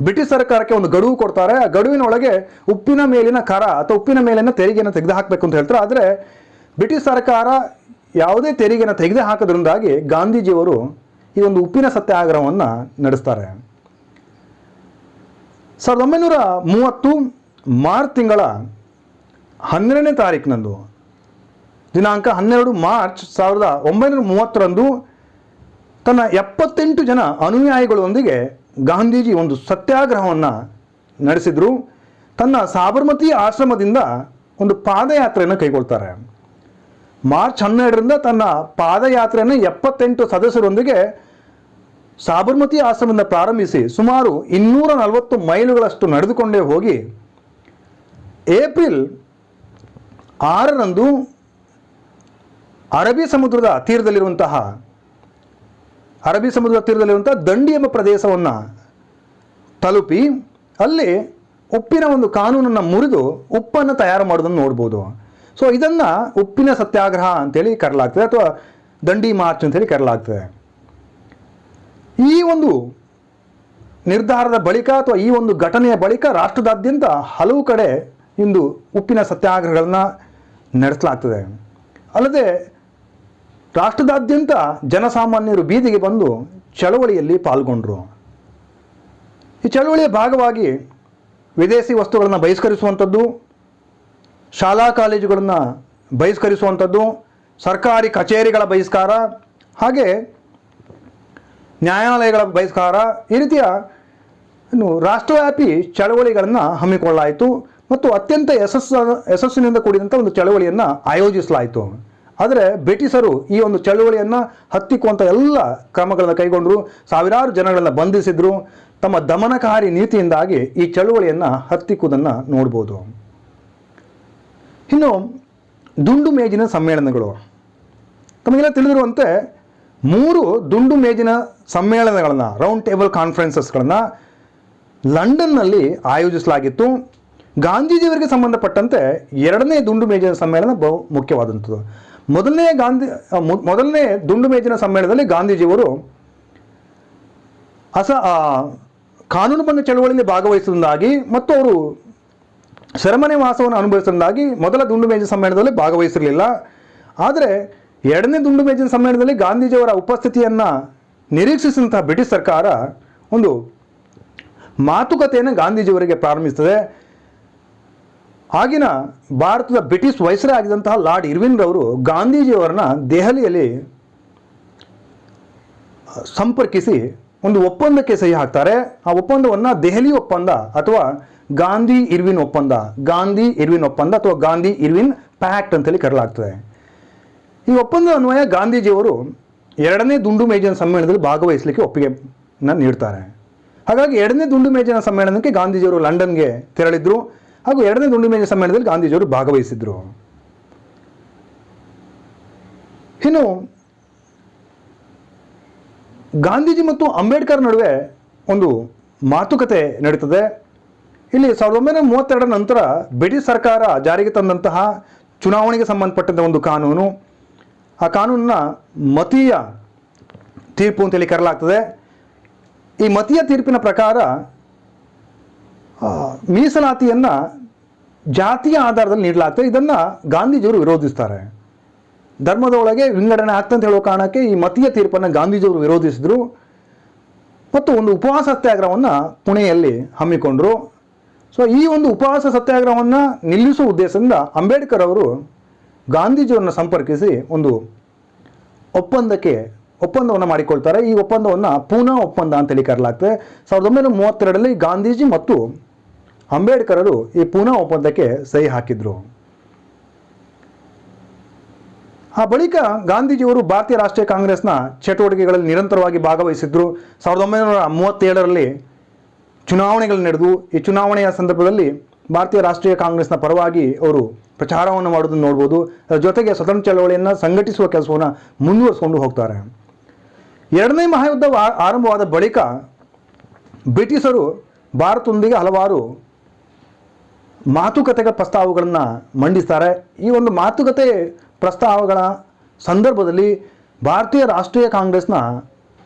ಬ್ರಿಟಿಷ್ ಸರ್ಕಾರಕ್ಕೆ ಒಂದು ಗಡುವು ಕೊಡ್ತಾರೆ. ಆ ಗಡುವಿನೊಳಗೆ ಉಪ್ಪಿನ ಮೇಲಿನ ಕರ ಅಥವಾ ಉಪ್ಪಿನ ಮೇಲಿನ ತೆರಿಗೆಯನ್ನು ತೆಗೆದುಹಾಕಬೇಕು ಅಂತ ಹೇಳ್ತಾರೆ. ಆದರೆ ಬ್ರಿಟಿಷ್ ಸರ್ಕಾರ ಯಾವುದೇ ತೆರಿಗೆಯನ್ನು ತೆಗೆದು ಹಾಕೋದ್ರಿಂದಾಗಿ ಗಾಂಧೀಜಿಯವರು ಈ ಒಂದು ಉಪ್ಪಿನ ಸತ್ಯಾಗ್ರಹವನ್ನು ನಡೆಸ್ತಾರೆ. 1930 ಮಾರ್ಚ್ ತಿಂಗಳ 12ನೇ ತಾರೀಕಿನಂದು, ದಿನಾಂಕ 12 ಮಾರ್ಚ್ 1930ರಂದು ತನ್ನ 78 ಜನ ಅನುಯಾಯಿಗಳೊಂದಿಗೆ ಗಾಂಧೀಜಿ ಒಂದು ಸತ್ಯಾಗ್ರಹವನ್ನು ನಡೆಸಿದರು. ತನ್ನ ಸಾಬರ್ಮತಿ ಆಶ್ರಮದಿಂದ ಒಂದು ಪಾದಯಾತ್ರೆಯನ್ನು ಕೈಗೊಳ್ತಾರೆ. ಮಾರ್ಚ್ 12ರಿಂದ ತನ್ನ ಪಾದಯಾತ್ರೆಯನ್ನು 78 ಸದಸ್ಯರೊಂದಿಗೆ ಸಾಬರ್ಮತಿ ಆಶ್ರಮದಿಂದ ಪ್ರಾರಂಭಿಸಿ ಸುಮಾರು 240 ಮೈಲುಗಳಷ್ಟು ನಡೆದುಕೊಂಡೇ ಹೋಗಿ ಏಪ್ರಿಲ್ 6ರಂದು ಅರಬ್ಬಿ ಸಮುದ್ರದ ತೀರದಲ್ಲಿರುವಂತಹ ದಂಡಿ ಎಂಬ ಪ್ರದೇಶವನ್ನು ತಲುಪಿ ಅಲ್ಲಿ ಉಪ್ಪಿನ ಒಂದು ಕಾನೂನನ್ನು ಮುರಿದು ಉಪ್ಪನ್ನು ತಯಾರು ಮಾಡೋದನ್ನು ನೋಡ್ಬೋದು. ಸೊ ಇದನ್ನು ಉಪ್ಪಿನ ಸತ್ಯಾಗ್ರಹ ಅಂತೇಳಿ ಕರೆಯಲಾಗ್ತದೆ ಅಥವಾ ದಂಡಿ ಮಾರ್ಚ್ ಅಂತೇಳಿ ಕರೆಯಲಾಗ್ತದೆ. ಈ ಒಂದು ನಿರ್ಧಾರದ ಬಳಿಕ ಅಥವಾ ಈ ಒಂದು ಘಟನೆಯ ಬಳಿಕ ರಾಷ್ಟ್ರದಾದ್ಯಂತ ಹಲವು ಕಡೆ ಇಂದು ಉಪ್ಪಿನ ಸತ್ಯಾಗ್ರಹಗಳನ್ನು ನಡೆಸಲಾಗ್ತದೆ. ಅಲ್ಲದೆ ರಾಷ್ಟ್ರದಾದ್ಯಂತ ಜನಸಾಮಾನ್ಯರು ಬೀದಿಗೆ ಬಂದು ಚಳವಳಿಯಲ್ಲಿ ಪಾಲ್ಗೊಂಡರು. ಈ ಚಳವಳಿಯ ಭಾಗವಾಗಿ ವಿದೇಶಿ ವಸ್ತುಗಳನ್ನು ಬಹಿಷ್ಕರಿಸುವಂಥದ್ದು, ಶಾಲಾ ಕಾಲೇಜುಗಳನ್ನು ಬಹಿಷ್ಕರಿಸುವಂಥದ್ದು, ಸರ್ಕಾರಿ ಕಚೇರಿಗಳ ಬಹಿಷ್ಕಾರ, ಹಾಗೆ ನ್ಯಾಯಾಲಯಗಳ ಬಹಿಷ್ಕಾರ, ಈ ರೀತಿಯ ರಾಷ್ಟ್ರವ್ಯಾಪಿ ಚಳವಳಿಗಳನ್ನು ಹಮ್ಮಿಕೊಳ್ಳಲಾಯಿತು ಮತ್ತು ಅತ್ಯಂತ ಯಶಸ್ಸಿನಿಂದ ಕೂಡಿದಂಥ ಒಂದು ಚಳವಳಿಯನ್ನು ಆಯೋಜಿಸಲಾಯಿತು. ಆದರೆ ಬ್ರಿಟಿಷರು ಈ ಒಂದು ಚಳವಳಿಯನ್ನು ಹತ್ತಿಕ್ಕುವಂಥ ಎಲ್ಲ ಕ್ರಮಗಳನ್ನು ಕೈಗೊಂಡರು. ಸಾವಿರಾರು ಜನಗಳನ್ನು ಬಂಧಿಸಿದರು. ತಮ್ಮ ದಮನಕಾರಿ ನೀತಿಯಿಂದಾಗಿ ಈ ಚಳವಳಿಯನ್ನು ಹತ್ತಿಕ್ಕುವುದನ್ನು ನೋಡ್ಬೋದು. ಇನ್ನು ದುಂಡು ಮೇಜಿನ ಸಮ್ಮೇಳನಗಳು. ತಮಗೆಲ್ಲ ತಿಳಿದಿರುವಂತೆ 3 ದುಂಡು ಮೇಜಿನ ಸಮ್ಮೇಳನಗಳನ್ನು, ರೌಂಡ್ ಟೇಬಲ್ ಕಾನ್ಫರೆನ್ಸಸ್ಗಳನ್ನು ಲಂಡನ್ನಲ್ಲಿ ಆಯೋಜಿಸಲಾಗಿತ್ತು. ಗಾಂಧೀಜಿಯವರಿಗೆ ಸಂಬಂಧಪಟ್ಟಂತೆ 2ನೇ ದುಂಡು ಮೇಜಿನ ಸಮ್ಮೇಳನ ಬಹು ಮುಖ್ಯವಾದಂಥದ್ದು. ಮೊದಲನೇ ದುಂಡು ಮೇಜಿನ ಸಮ್ಮೇಳನದಲ್ಲಿ ಗಾಂಧೀಜಿಯವರು ಕಾನೂನು ಭಂಗ ಚಳವಳಿಯಲ್ಲಿ ಭಾಗವಹಿಸಿದಾಗಿ ಮತ್ತು ಅವರು ಸೆರೆಮನೆ ವಾಸವನ್ನು ಅನುಭವಿಸಿದಾಗಿ ಮೊದಲ ದುಂಡು ಮೇಜಿನ ಸಮ್ಮೇಳನದಲ್ಲಿ ಭಾಗವಹಿಸಿರಲಿಲ್ಲ. ಆದರೆ 2ನೇ ದುಂಡು ಮೇಜಿನ ಸಮ್ಮೇಳನದಲ್ಲಿ ಗಾಂಧೀಜಿಯವರ ಉಪಸ್ಥಿತಿಯನ್ನು ನಿರೀಕ್ಷಿಸಿದಂತಹ ಬ್ರಿಟಿಷ್ ಸರ್ಕಾರ ಒಂದು ಮಾತುಕತೆಯನ್ನು ಗಾಂಧೀಜಿಯವರಿಗೆ ಪ್ರಾರಂಭಿಸುತ್ತದೆ. ಆಗಿನ ಭಾರತದ ಬ್ರಿಟಿಷ್ ವೈಸ್ರಾಯ್ ಆಗಿದ್ದಂತಹ ಲಾರ್ಡ್ ಇರ್ವಿನ್ ರವರು ಗಾಂಧೀಜಿಯವರನ್ನ ದೆಹಲಿಯಲ್ಲಿ ಸಂಪರ್ಕಿಸಿ ಒಂದು ಒಪ್ಪಂದಕ್ಕೆ ಸಹಿ ಹಾಕ್ತಾರೆ. ಆ ಒಪ್ಪಂದವನ್ನು ದೆಹಲಿ ಒಪ್ಪಂದ ಅಥವಾ ಗಾಂಧಿ ಇರ್ವಿನ್ ಒಪ್ಪಂದ ಅಥವಾ ಗಾಂಧಿ ಇರ್ವಿನ್ ಪ್ಯಾಕ್ಟ್ ಅಂತೇಳಿ ಕರೆಯಲಾಗ್ತದೆ. ಈ ಒಪ್ಪಂದ ಅನ್ವಯ ಗಾಂಧೀಜಿಯವರು 2ನೇ ದುಂಡು ಮೇಜಿನ ಸಮ್ಮೇಳನದಲ್ಲಿ ಭಾಗವಹಿಸಲಿಕ್ಕೆ ಒಪ್ಪಿಗೆಯನ್ನು ನೀಡ್ತಾರೆ. ಹಾಗಾಗಿ 2ನೇ ದುಂಡು ಮೇಜಿನ ಸಮ್ಮೇಳನಕ್ಕೆ ಗಾಂಧೀಜಿಯವರು ಲಂಡನ್ಗೆ ತೆರಳಿದ್ರು ಹಾಗೂ 2ನೇ ದುಂಡು ಮೇಜಿನ ಸಮ್ಮೇಳನದಲ್ಲಿ ಗಾಂಧೀಜಿಯವರು ಭಾಗವಹಿಸಿದ್ರು. ಇನ್ನು ಗಾಂಧೀಜಿ ಮತ್ತು ಅಂಬೇಡ್ಕರ್ ನಡುವೆ ಒಂದು ಮಾತುಕತೆ ನಡೀತದೆ. ಇಲ್ಲಿ 1932 ನಂತರ ಬ್ರಿಟಿಷ್ ಸರ್ಕಾರ ಜಾರಿಗೆ ತಂದಂತಹ ಚುನಾವಣೆಗೆ ಸಂಬಂಧಪಟ್ಟಂಥ ಒಂದು ಕಾನೂನು, ಆ ಕಾನೂನನ್ನ ಮತೀಯ ತೀರ್ಪು ಅಂತೇಳಿ ಕರೆಯಲಾಗ್ತದೆ. ಈ ಮತೀಯ ತೀರ್ಪಿನ ಪ್ರಕಾರ ಮೀಸಲಾತಿಯನ್ನು ಜಾತಿಯ ಆಧಾರದಲ್ಲಿ ನೀಡಲಾಗ್ತದೆ. ಇದನ್ನು ಗಾಂಧೀಜಿಯವರು ವಿರೋಧಿಸ್ತಾರೆ. ಧರ್ಮದ ಒಳಗೆ ವಿಂಗಡಣೆ ಆಗ್ತಂತ ಹೇಳೋ ಕಾರಣಕ್ಕೆ ಈ ಮತೀಯ ತೀರ್ಪನ್ನು ಗಾಂಧೀಜಿಯವರು ವಿರೋಧಿಸಿದರು ಮತ್ತು ಒಂದು ಉಪವಾಸ ಸತ್ಯಾಗ್ರಹವನ್ನು ಪುಣೆಯಲ್ಲಿ ಹಮ್ಮಿಕೊಂಡರು. ಸೊ ಈ ಒಂದು ಉಪವಾಸ ಸತ್ಯಾಗ್ರಹವನ್ನು ನಿಲ್ಲಿಸುವ ಉದ್ದೇಶದಿಂದ ಅಂಬೇಡ್ಕರ್ ಅವರು ಗಾಂಧೀಜಿಯವರನ್ನು ಸಂಪರ್ಕಿಸಿ ಒಂದು ಒಪ್ಪಂದವನ್ನು ಮಾಡಿಕೊಳ್ತಾರೆ. ಈ ಒಪ್ಪಂದವನ್ನು ಪೂನಾ ಒಪ್ಪಂದ ಅಂತೇಳಿ ಕರೆಯಲಾಗ್ತದೆ. 1932ರಲ್ಲಿ ಗಾಂಧೀಜಿ ಮತ್ತು ಅಂಬೇಡ್ಕರರು ಈ ಪೂನಾ ಒಪ್ಪಂದಕ್ಕೆ ಸಹಿ ಹಾಕಿದ್ರು. ಆ ಬಳಿಕ ಗಾಂಧೀಜಿಯವರು ಭಾರತೀಯ ರಾಷ್ಟ್ರೀಯ ಕಾಂಗ್ರೆಸ್ನ ಚಟುವಟಿಕೆಗಳಲ್ಲಿ ನಿರಂತರವಾಗಿ ಭಾಗವಹಿಸಿದ್ರು. 1937ರಲ್ಲಿ ಚುನಾವಣೆಗಳು ನಡೆದು ಈ ಚುನಾವಣೆಯ ಸಂದರ್ಭದಲ್ಲಿ ಭಾರತೀಯ ರಾಷ್ಟ್ರೀಯ ಕಾಂಗ್ರೆಸ್ನ ಪರವಾಗಿ ಅವರು ಪ್ರಚಾರವನ್ನು ಮಾಡೋದನ್ನು ನೋಡ್ಬೋದು. ಅದರ ಜೊತೆಗೆ ಸ್ವತಂತ್ರ ಚಳವಳಿಯನ್ನು ಸಂಘಟಿಸುವ ಕೆಲಸವನ್ನು ಮುಂದುವರಿಸಿಕೊಂಡು ಹೋಗ್ತಾರೆ. ಎರಡನೇ ಮಹಾಯುದ್ಧ ಆರಂಭವಾದ ಬಳಿಕ ಬ್ರಿಟಿಷರು ಭಾರತದೊಂದಿಗೆ ಹಲವಾರು ಮಾತುಕತೆಗಳ ಪ್ರಸ್ತಾವಗಳನ್ನು ಮಂಡಿಸ್ತಾರೆ. ಈ ಒಂದು ಮಾತುಕತೆ ಪ್ರಸ್ತಾವಗಳ ಸಂದರ್ಭದಲ್ಲಿ ಭಾರತೀಯ ರಾಷ್ಟ್ರೀಯ ಕಾಂಗ್ರೆಸ್ನ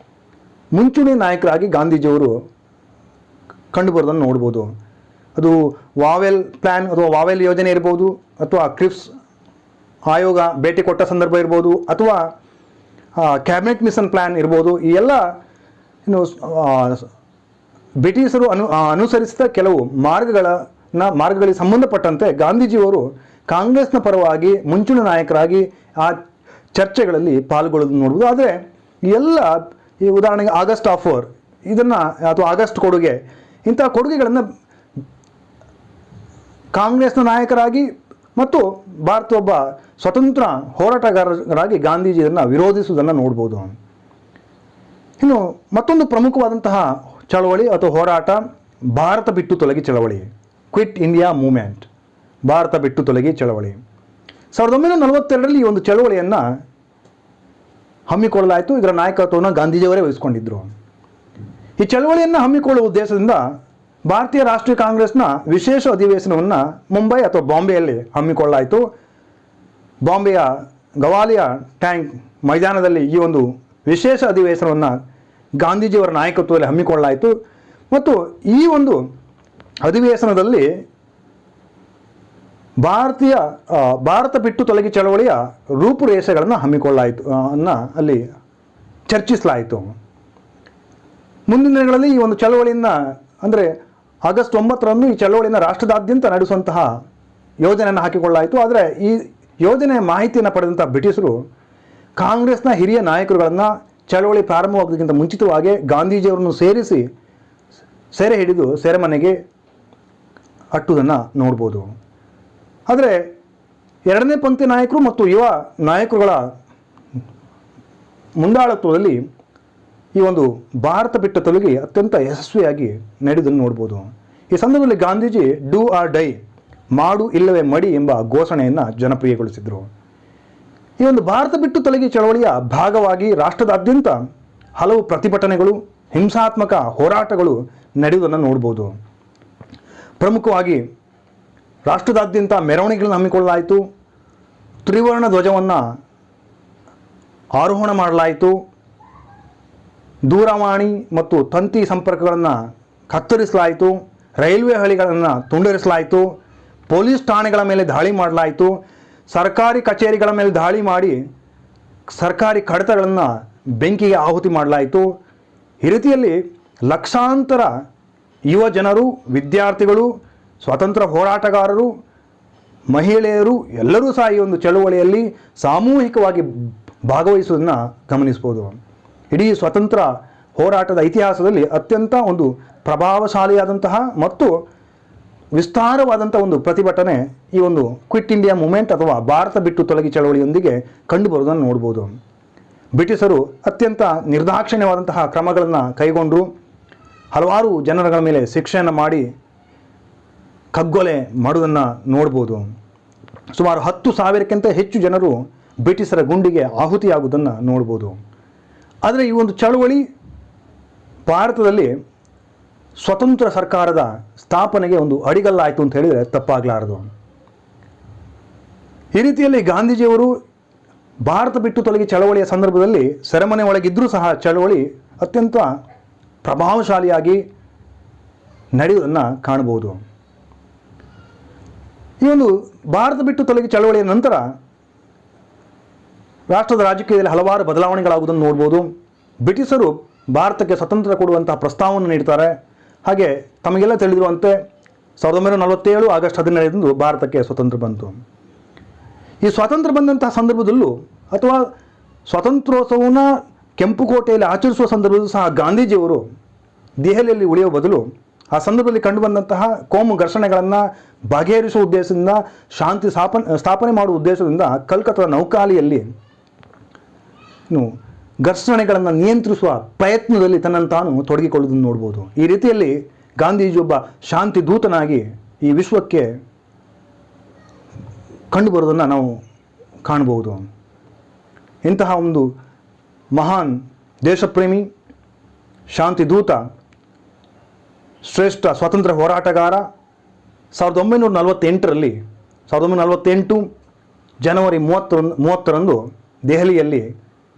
ಮುಂಚೂಣಿ ನಾಯಕರಾಗಿ ಗಾಂಧೀಜಿಯವರು ಕಂಡುಬರೋದನ್ನು ನೋಡ್ಬೋದು. ಅದು ವಾವೆಲ್ ಪ್ಲ್ಯಾನ್ ಅಥವಾ ವಾವೆಲ್ ಯೋಜನೆ ಇರ್ಬೋದು, ಅಥವಾ ಕ್ರಿಪ್ಸ್ ಆಯೋಗ ಭೇಟಿ ಕೊಟ್ಟ ಸಂದರ್ಭ ಇರ್ಬೋದು, ಅಥವಾ ಕ್ಯಾಬಿನೆಟ್ ಮಿಷನ್ ಪ್ಲ್ಯಾನ್ ಇರ್ಬೋದು. ಈ ಎಲ್ಲ ಬ್ರಿಟಿಷರು ಅನುಸರಿಸಿದ ಕೆಲವು ಮಾರ್ಗಗಳಿಗೆ ಸಂಬಂಧಪಟ್ಟಂತೆ ಗಾಂಧೀಜಿಯವರು ಕಾಂಗ್ರೆಸ್ನ ಪರವಾಗಿ ಮುಂಚೂಣಿ ನಾಯಕರಾಗಿ ಆ ಚರ್ಚೆಗಳಲ್ಲಿ ಪಾಲ್ಗೊಳ್ಳೋದನ್ನು ನೋಡ್ಬೋದು. ಆದರೆ ಎಲ್ಲ ಈ ಉದಾಹರಣೆಗೆ ಆಗಸ್ಟ್ ಆಫರ್ ಇದನ್ನು ಅಥವಾ ಆಗಸ್ಟ್ ಕೊಡುಗೆ, ಇಂಥ ಕೊಡುಗೆಗಳನ್ನು ಕಾಂಗ್ರೆಸ್ನ ನಾಯಕರಾಗಿ ಮತ್ತು ಭಾರತ ಒಬ್ಬ ಸ್ವತಂತ್ರ ಹೋರಾಟಗಾರರಾಗಿ ಗಾಂಧೀಜಿ ಇದನ್ನು ವಿರೋಧಿಸುವುದನ್ನು ನೋಡ್ಬೋದು. ಇನ್ನು ಮತ್ತೊಂದು ಪ್ರಮುಖವಾದಂತಹ ಚಳವಳಿ ಅಥವಾ ಹೋರಾಟ ಭಾರತ ಬಿಟ್ಟು ತೊಲಗಿ ಚಳವಳಿ, ಕ್ವಿಟ್ ಇಂಡಿಯಾ ಮೂವ್ಮೆಂಟ್, ಭಾರತ ಬಿಟ್ಟು ತೊಲಗಿ ಚಳವಳಿ. 1942ರಲ್ಲಿ ಈ ಒಂದು ಚಳವಳಿಯನ್ನು ಹಮ್ಮಿಕೊಳ್ಳಲಾಯಿತು. ಇದರ ನಾಯಕತ್ವವನ್ನು ಗಾಂಧೀಜಿಯವರೇ ವಹಿಸಿಕೊಂಡಿದ್ದರು. ಈ ಚಳವಳಿಯನ್ನು ಹಮ್ಮಿಕೊಳ್ಳುವ ಉದ್ದೇಶದಿಂದ ಭಾರತೀಯ ರಾಷ್ಟ್ರೀಯ ಕಾಂಗ್ರೆಸ್ನ ವಿಶೇಷ ಅಧಿವೇಶನವನ್ನು ಮುಂಬೈ ಅಥವಾ ಬಾಂಬೆಯಲ್ಲಿ ಹಮ್ಮಿಕೊಳ್ಳಲಾಯಿತು. ಬಾಂಬೆಯ ಗವಾಲಿಯ ಟ್ಯಾಂಕ್ ಮೈದಾನದಲ್ಲಿ ಈ ಒಂದು ವಿಶೇಷ ಅಧಿವೇಶನವನ್ನು ಗಾಂಧೀಜಿಯವರ ನಾಯಕತ್ವದಲ್ಲಿ ಹಮ್ಮಿಕೊಳ್ಳಲಾಯಿತು. ಮತ್ತು ಈ ಒಂದು ಅಧಿವೇಶನದಲ್ಲಿ ಭಾರತ ಬಿಟ್ಟು ತೊಲಗಿ ಚಳವಳಿಯ ರೂಪುರೇಷೆಗಳನ್ನು ಹಮ್ಮಿಕೊಳ್ಳಲಾಯಿತು ಅಲ್ಲಿ ಚರ್ಚಿಸಲಾಯಿತು. ಮುಂದಿನ ದಿನಗಳಲ್ಲಿ ಈ ಒಂದು ಚಳವಳಿಯನ್ನು ಅಂದರೆ ಆಗಸ್ಟ್ 9ರಂದು ಈ ಚಳವಳಿಯನ್ನು ರಾಷ್ಟ್ರದಾದ್ಯಂತ ನಡೆಸುವಂತಹ ಯೋಜನೆಯನ್ನು ಹಾಕಿಕೊಳ್ಳಲಾಯಿತು. ಆದರೆ ಈ ಯೋಜನೆಯ ಮಾಹಿತಿಯನ್ನು ಪಡೆದಂಥ ಬ್ರಿಟಿಷರು ಕಾಂಗ್ರೆಸ್ನ ಹಿರಿಯ ನಾಯಕರುಗಳನ್ನು ಚಳವಳಿ ಪ್ರಾರಂಭವಾಗೋದಕ್ಕಿಂತ ಮುಂಚಿತವಾಗಿ ಗಾಂಧೀಜಿಯವರನ್ನು ಸೆರೆ ಹಿಡಿದು ಸೆರೆಮನೆಗೆ ಅಟ್ಟುವುದನ್ನು ನೋಡ್ಬೋದು. ಆದರೆ ಎರಡನೇ ಪಂಕ್ತಿ ನಾಯಕರು ಮತ್ತು ಯುವ ನಾಯಕರುಗಳ ಮುಂದಾಳತ್ವದಲ್ಲಿ ಈ ಒಂದು ಭಾರತ ಬಿಟ್ಟ ತೊಲಗಿ ಅತ್ಯಂತ ಯಶಸ್ವಿಯಾಗಿ ನಡೆಯುವುದನ್ನು ನೋಡ್ಬೋದು. ಈ ಸಂದರ್ಭದಲ್ಲಿ ಗಾಂಧೀಜಿ ಡೂ ಆರ್ ಡೈ, ಮಾಡು ಇಲ್ಲವೇ ಮಡಿ ಎಂಬ ಘೋಷಣೆಯನ್ನು ಜನಪ್ರಿಯಗೊಳಿಸಿದರು. ಈ ಒಂದು ಭಾರತ ಬಿಟ್ಟು ತೊಲಗಿ ಚಳವಳಿಯ ಭಾಗವಾಗಿ ರಾಷ್ಟ್ರದಾದ್ಯಂತ ಹಲವು ಪ್ರತಿಭಟನೆಗಳು, ಹಿಂಸಾತ್ಮಕ ಹೋರಾಟಗಳು ನಡೆಯುವುದನ್ನು ನೋಡ್ಬೋದು. ಪ್ರಮುಖವಾಗಿ ರಾಷ್ಟ್ರದಾದ್ಯಂತ ಮೆರವಣಿಗೆಗಳನ್ನು ಹಮ್ಮಿಕೊಳ್ಳಲಾಯಿತು. ತ್ರಿವರ್ಣ ಧ್ವಜವನ್ನು ಆರೋಹಣ ಮಾಡಲಾಯಿತು. ದೂರವಾಣಿ ಮತ್ತು ತಂತಿ ಸಂಪರ್ಕಗಳನ್ನು ಕತ್ತರಿಸಲಾಯಿತು. ರೈಲ್ವೆ ಹಳಿಗಳನ್ನು ತುಂಡರಿಸಲಾಯಿತು. ಪೊಲೀಸ್ ಠಾಣೆಗಳ ಮೇಲೆ ದಾಳಿ ಮಾಡಲಾಯಿತು. ಸರ್ಕಾರಿ ಕಚೇರಿಗಳ ಮೇಲೆ ದಾಳಿ ಮಾಡಿ ಸರ್ಕಾರಿ ಕಡತಗಳನ್ನು ಬೆಂಕಿಗೆ ಆಹುತಿ ಮಾಡಲಾಯಿತು. ಈ ರೀತಿಯಲ್ಲಿ ಲಕ್ಷಾಂತರ ಯುವ ಜನರು, ವಿದ್ಯಾರ್ಥಿಗಳು, ಸ್ವಾತಂತ್ರ್ಯ ಹೋರಾಟಗಾರರು, ಮಹಿಳೆಯರು ಎಲ್ಲರೂ ಸಹ ಈ ಒಂದು ಚಳುವಳಿಯಲ್ಲಿ ಸಾಮೂಹಿಕವಾಗಿ ಭಾಗವಹಿಸುವುದನ್ನು ಗಮನಿಸ್ಬೋದು. ಇಡೀ ಸ್ವತಂತ್ರ ಹೋರಾಟದ ಇತಿಹಾಸದಲ್ಲಿ ಅತ್ಯಂತ ಒಂದು ಪ್ರಭಾವಶಾಲಿಯಾದಂತಹ ಮತ್ತು ವಿಸ್ತಾರವಾದಂಥ ಒಂದು ಪ್ರತಿಭಟನೆ ಈ ಒಂದು ಕ್ವಿಟ್ ಇಂಡಿಯಾ ಮೂವ್ಮೆಂಟ್ ಅಥವಾ ಭಾರತ ಬಿಟ್ಟು ತೊಲಗಿ ಚಳವಳಿಯೊಂದಿಗೆ ಕಂಡುಬರುವುದನ್ನು ನೋಡ್ಬೋದು. ಬ್ರಿಟಿಷರು ಅತ್ಯಂತ ನಿರ್ದಾಕ್ಷಿಣ್ಯವಾದಂತಹ ಕ್ರಮಗಳನ್ನು ಕೈಗೊಂಡು ಹಲವಾರು ಜನರುಗಳ ಮೇಲೆ ಶಿಕ್ಷೆಯನ್ನು ಮಾಡಿ ಕಗ್ಗೊಲೆ ಮಾಡುವುದನ್ನು ನೋಡ್ಬೋದು. ಸುಮಾರು 10,000ಕ್ಕಿಂತ ಹೆಚ್ಚು ಜನರು ಬ್ರಿಟಿಷರ ಗುಂಡಿಗೆ ಆಹುತಿಯಾಗುವುದನ್ನು ನೋಡ್ಬೋದು. ಆದರೆ ಈ ಒಂದು ಚಳವಳಿ ಭಾರತದಲ್ಲಿ ಸ್ವತಂತ್ರ ಸರ್ಕಾರದ ಸ್ಥಾಪನೆಗೆ ಒಂದು ಅಡಿಗಲ್ಲಾಯಿತು ಅಂತ ಹೇಳಿದರೆ ತಪ್ಪಾಗಲಾರದು. ಈ ರೀತಿಯಲ್ಲಿ ಗಾಂಧೀಜಿಯವರು ಭಾರತ ಬಿಟ್ಟು ತೊಲಗಿ ಚಳವಳಿಯ ಸಂದರ್ಭದಲ್ಲಿ ಸೆರೆಮನೆ ಒಳಗಿದ್ದರೂ ಸಹ ಚಳವಳಿ ಅತ್ಯಂತ ಪ್ರಭಾವಶಾಲಿಯಾಗಿ ನಡೆಯುವುದನ್ನು ಕಾಣಬಹುದು. ಈ ಒಂದು ಭಾರತ ಬಿಟ್ಟು ತೊಲಗಿ ಚಳವಳಿಯ ನಂತರ ರಾಷ್ಟ್ರದ ರಾಜಕೀಯದಲ್ಲಿ ಹಲವಾರು ಬದಲಾವಣೆಗಳಾಗುವುದನ್ನು ನೋಡ್ಬೋದು. ಬ್ರಿಟಿಷರು ಭಾರತಕ್ಕೆ ಸ್ವತಂತ್ರ ಕೊಡುವಂತಹ ಪ್ರಸ್ತಾವವನ್ನು ನೀಡ್ತಾರೆ. ಹಾಗೆ ತಮಗೆಲ್ಲ ತಿಳಿದಿರುವಂತೆ 1947 ಆಗಸ್ಟ್ 15 ಭಾರತಕ್ಕೆ ಸ್ವತಂತ್ರ ಬಂತು. ಈ ಸ್ವಾತಂತ್ರ್ಯ ಬಂದಂತಹ ಸಂದರ್ಭದಲ್ಲೂ ಅಥವಾ ಸ್ವಾತಂತ್ರ್ಯೋತ್ಸವವನ್ನು ಕೆಂಪುಕೋಟೆಯಲ್ಲಿ ಆಚರಿಸುವ ಸಂದರ್ಭದಲ್ಲೂ ಸಹ ಗಾಂಧೀಜಿಯವರು ದೆಹಲಿಯಲ್ಲಿ ಉಳಿಯುವ ಬದಲು ಆ ಸಂದರ್ಭದಲ್ಲಿ ಕಂಡುಬಂದಂತಹ ಕೋಮು ಘರ್ಷಣೆಗಳನ್ನು ಬಗೆಹರಿಸುವ ಉದ್ದೇಶದಿಂದ, ಶಾಂತಿ ಸ್ಥಾಪನೆ ಮಾಡುವ ಉದ್ದೇಶದಿಂದ ಕಲ್ಕತ್ತಾದ ನೌಕಾಲಿಯಲ್ಲಿ ಘರ್ಷಣೆಗಳನ್ನು ನಿಯಂತ್ರಿಸುವ ಪ್ರಯತ್ನದಲ್ಲಿ ತನ್ನನ್ನು ತಾನು ತೊಡಗಿಕೊಳ್ಳುವುದನ್ನು ನೋಡ್ಬೋದು. ಈ ರೀತಿಯಲ್ಲಿ ಗಾಂಧೀಜಿ ಒಬ್ಬ ಶಾಂತಿ ದೂತನಾಗಿ ಈ ವಿಶ್ವಕ್ಕೆ ಕಂಡುಬರೋದನ್ನು ನಾವು ಕಾಣಬಹುದು. ಇಂತಹ ಒಂದು ಮಹಾನ್ ದೇಶಪ್ರೇಮಿ, ಶಾಂತಿ ದೂತ, ಶ್ರೇಷ್ಠ ಸ್ವಾತಂತ್ರ್ಯ ಹೋರಾಟಗಾರ 1948 ಜನವರಿ 30 ದೆಹಲಿಯಲ್ಲಿ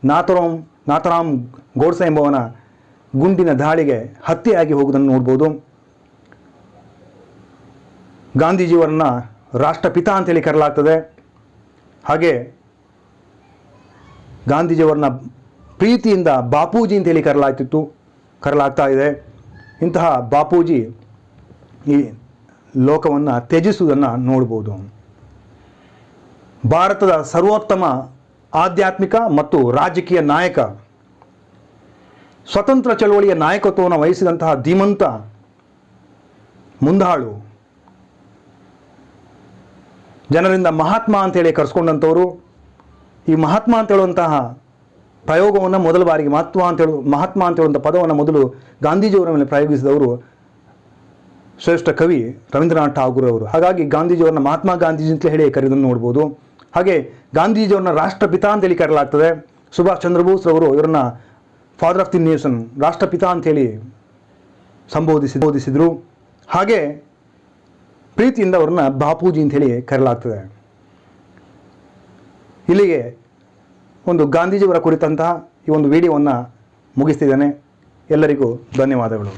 ನಾಥರಾಮ್ ಗೋಡ್ಸೆ ಎಂಬವನ ಗುಂಡಿನ ದಾಳಿಗೆ ಹತ್ಯೆಯಾಗಿ ಹೋಗುವುದನ್ನು ನೋಡ್ಬೋದು. ಗಾಂಧೀಜಿಯವರನ್ನು ರಾಷ್ಟ್ರಪಿತ ಅಂತೇಳಿ ಕರೆಯಲಾಗ್ತದೆ. ಹಾಗೆ ಗಾಂಧೀಜಿಯವರನ್ನ ಪ್ರೀತಿಯಿಂದ ಬಾಪೂಜಿ ಅಂತೇಳಿ ಕರೆಯಲಾಗ್ತಾ ಇದೆ. ಇಂತಹ ಬಾಪೂಜಿ ಈ ಲೋಕವನ್ನು ತ್ಯಜಿಸುವುದನ್ನು ನೋಡ್ಬೋದು. ಭಾರತದ ಸರ್ವೋತ್ತಮ ಆಧ್ಯಾತ್ಮಿಕ ಮತ್ತು ರಾಜಕೀಯ ನಾಯಕ, ಸ್ವತಂತ್ರ ಚಳವಳಿಯ ನಾಯಕತ್ವವನ್ನು ವಹಿಸಿದಂತಹ ಧೀಮಂತ ಮುಂದಾಳು, ಜನರಿಂದ ಮಹಾತ್ಮ ಅಂತೇಳಿ ಕರೆಸ್ಕೊಂಡಂಥವರು. ಈ ಮಹಾತ್ಮ ಅಂತ ಹೇಳುವಂತಹ ಪ್ರಯೋಗವನ್ನು ಮೊದಲ ಬಾರಿಗೆ ಮಹಾತ್ಮ ಅಂತ ಹೇಳುವಂಥ ಪದವನ್ನು ಮೊದಲು ಗಾಂಧೀಜಿಯವರ ಮೇಲೆ ಪ್ರಯೋಗಿಸಿದವರು ಶ್ರೇಷ್ಠ ಕವಿ ರವೀಂದ್ರನಾಥ್ ಠಾಗೂರ್ ಅವರು. ಹಾಗಾಗಿ ಗಾಂಧೀಜಿಯವರನ್ನ ಮಹಾತ್ಮ ಗಾಂಧೀಜಿ ಅಂತಲೇ ಹೇಳಿ ಕರೆಯೋದನ್ನು ನೋಡ್ಬೋದು. ಹಾಗೆ ಗಾಂಧೀಜಿಯವ್ರನ್ನ ರಾಷ್ಟ್ರಪಿತ ಅಂತೇಳಿ ಕರೆಯಲಾಗ್ತದೆ. ಸುಭಾಷ್ ಚಂದ್ರ ಬೋಸ್ ರವರು ಇವರನ್ನ ಫಾದರ್ ಆಫ್ ದಿ ನೇಷನ್, ರಾಷ್ಟ್ರಪಿತ ಅಂತೇಳಿ ಸಂಬೋಧಿಸಿದರು. ಹಾಗೆ ಪ್ರೀತಿಯಿಂದ ಅವ್ರನ್ನ ಬಾಪೂಜಿ ಅಂತೇಳಿ ಕರೆಯಲಾಗ್ತದೆ. ಇಲ್ಲಿಗೆ ಒಂದು ಗಾಂಧೀಜಿಯವರ ಕುರಿತಂತಹ ಈ ಒಂದು ವಿಡಿಯೋವನ್ನು ಮುಗಿಸ್ತಿದ್ದೇನೆ. ಎಲ್ಲರಿಗೂ ಧನ್ಯವಾದಗಳು.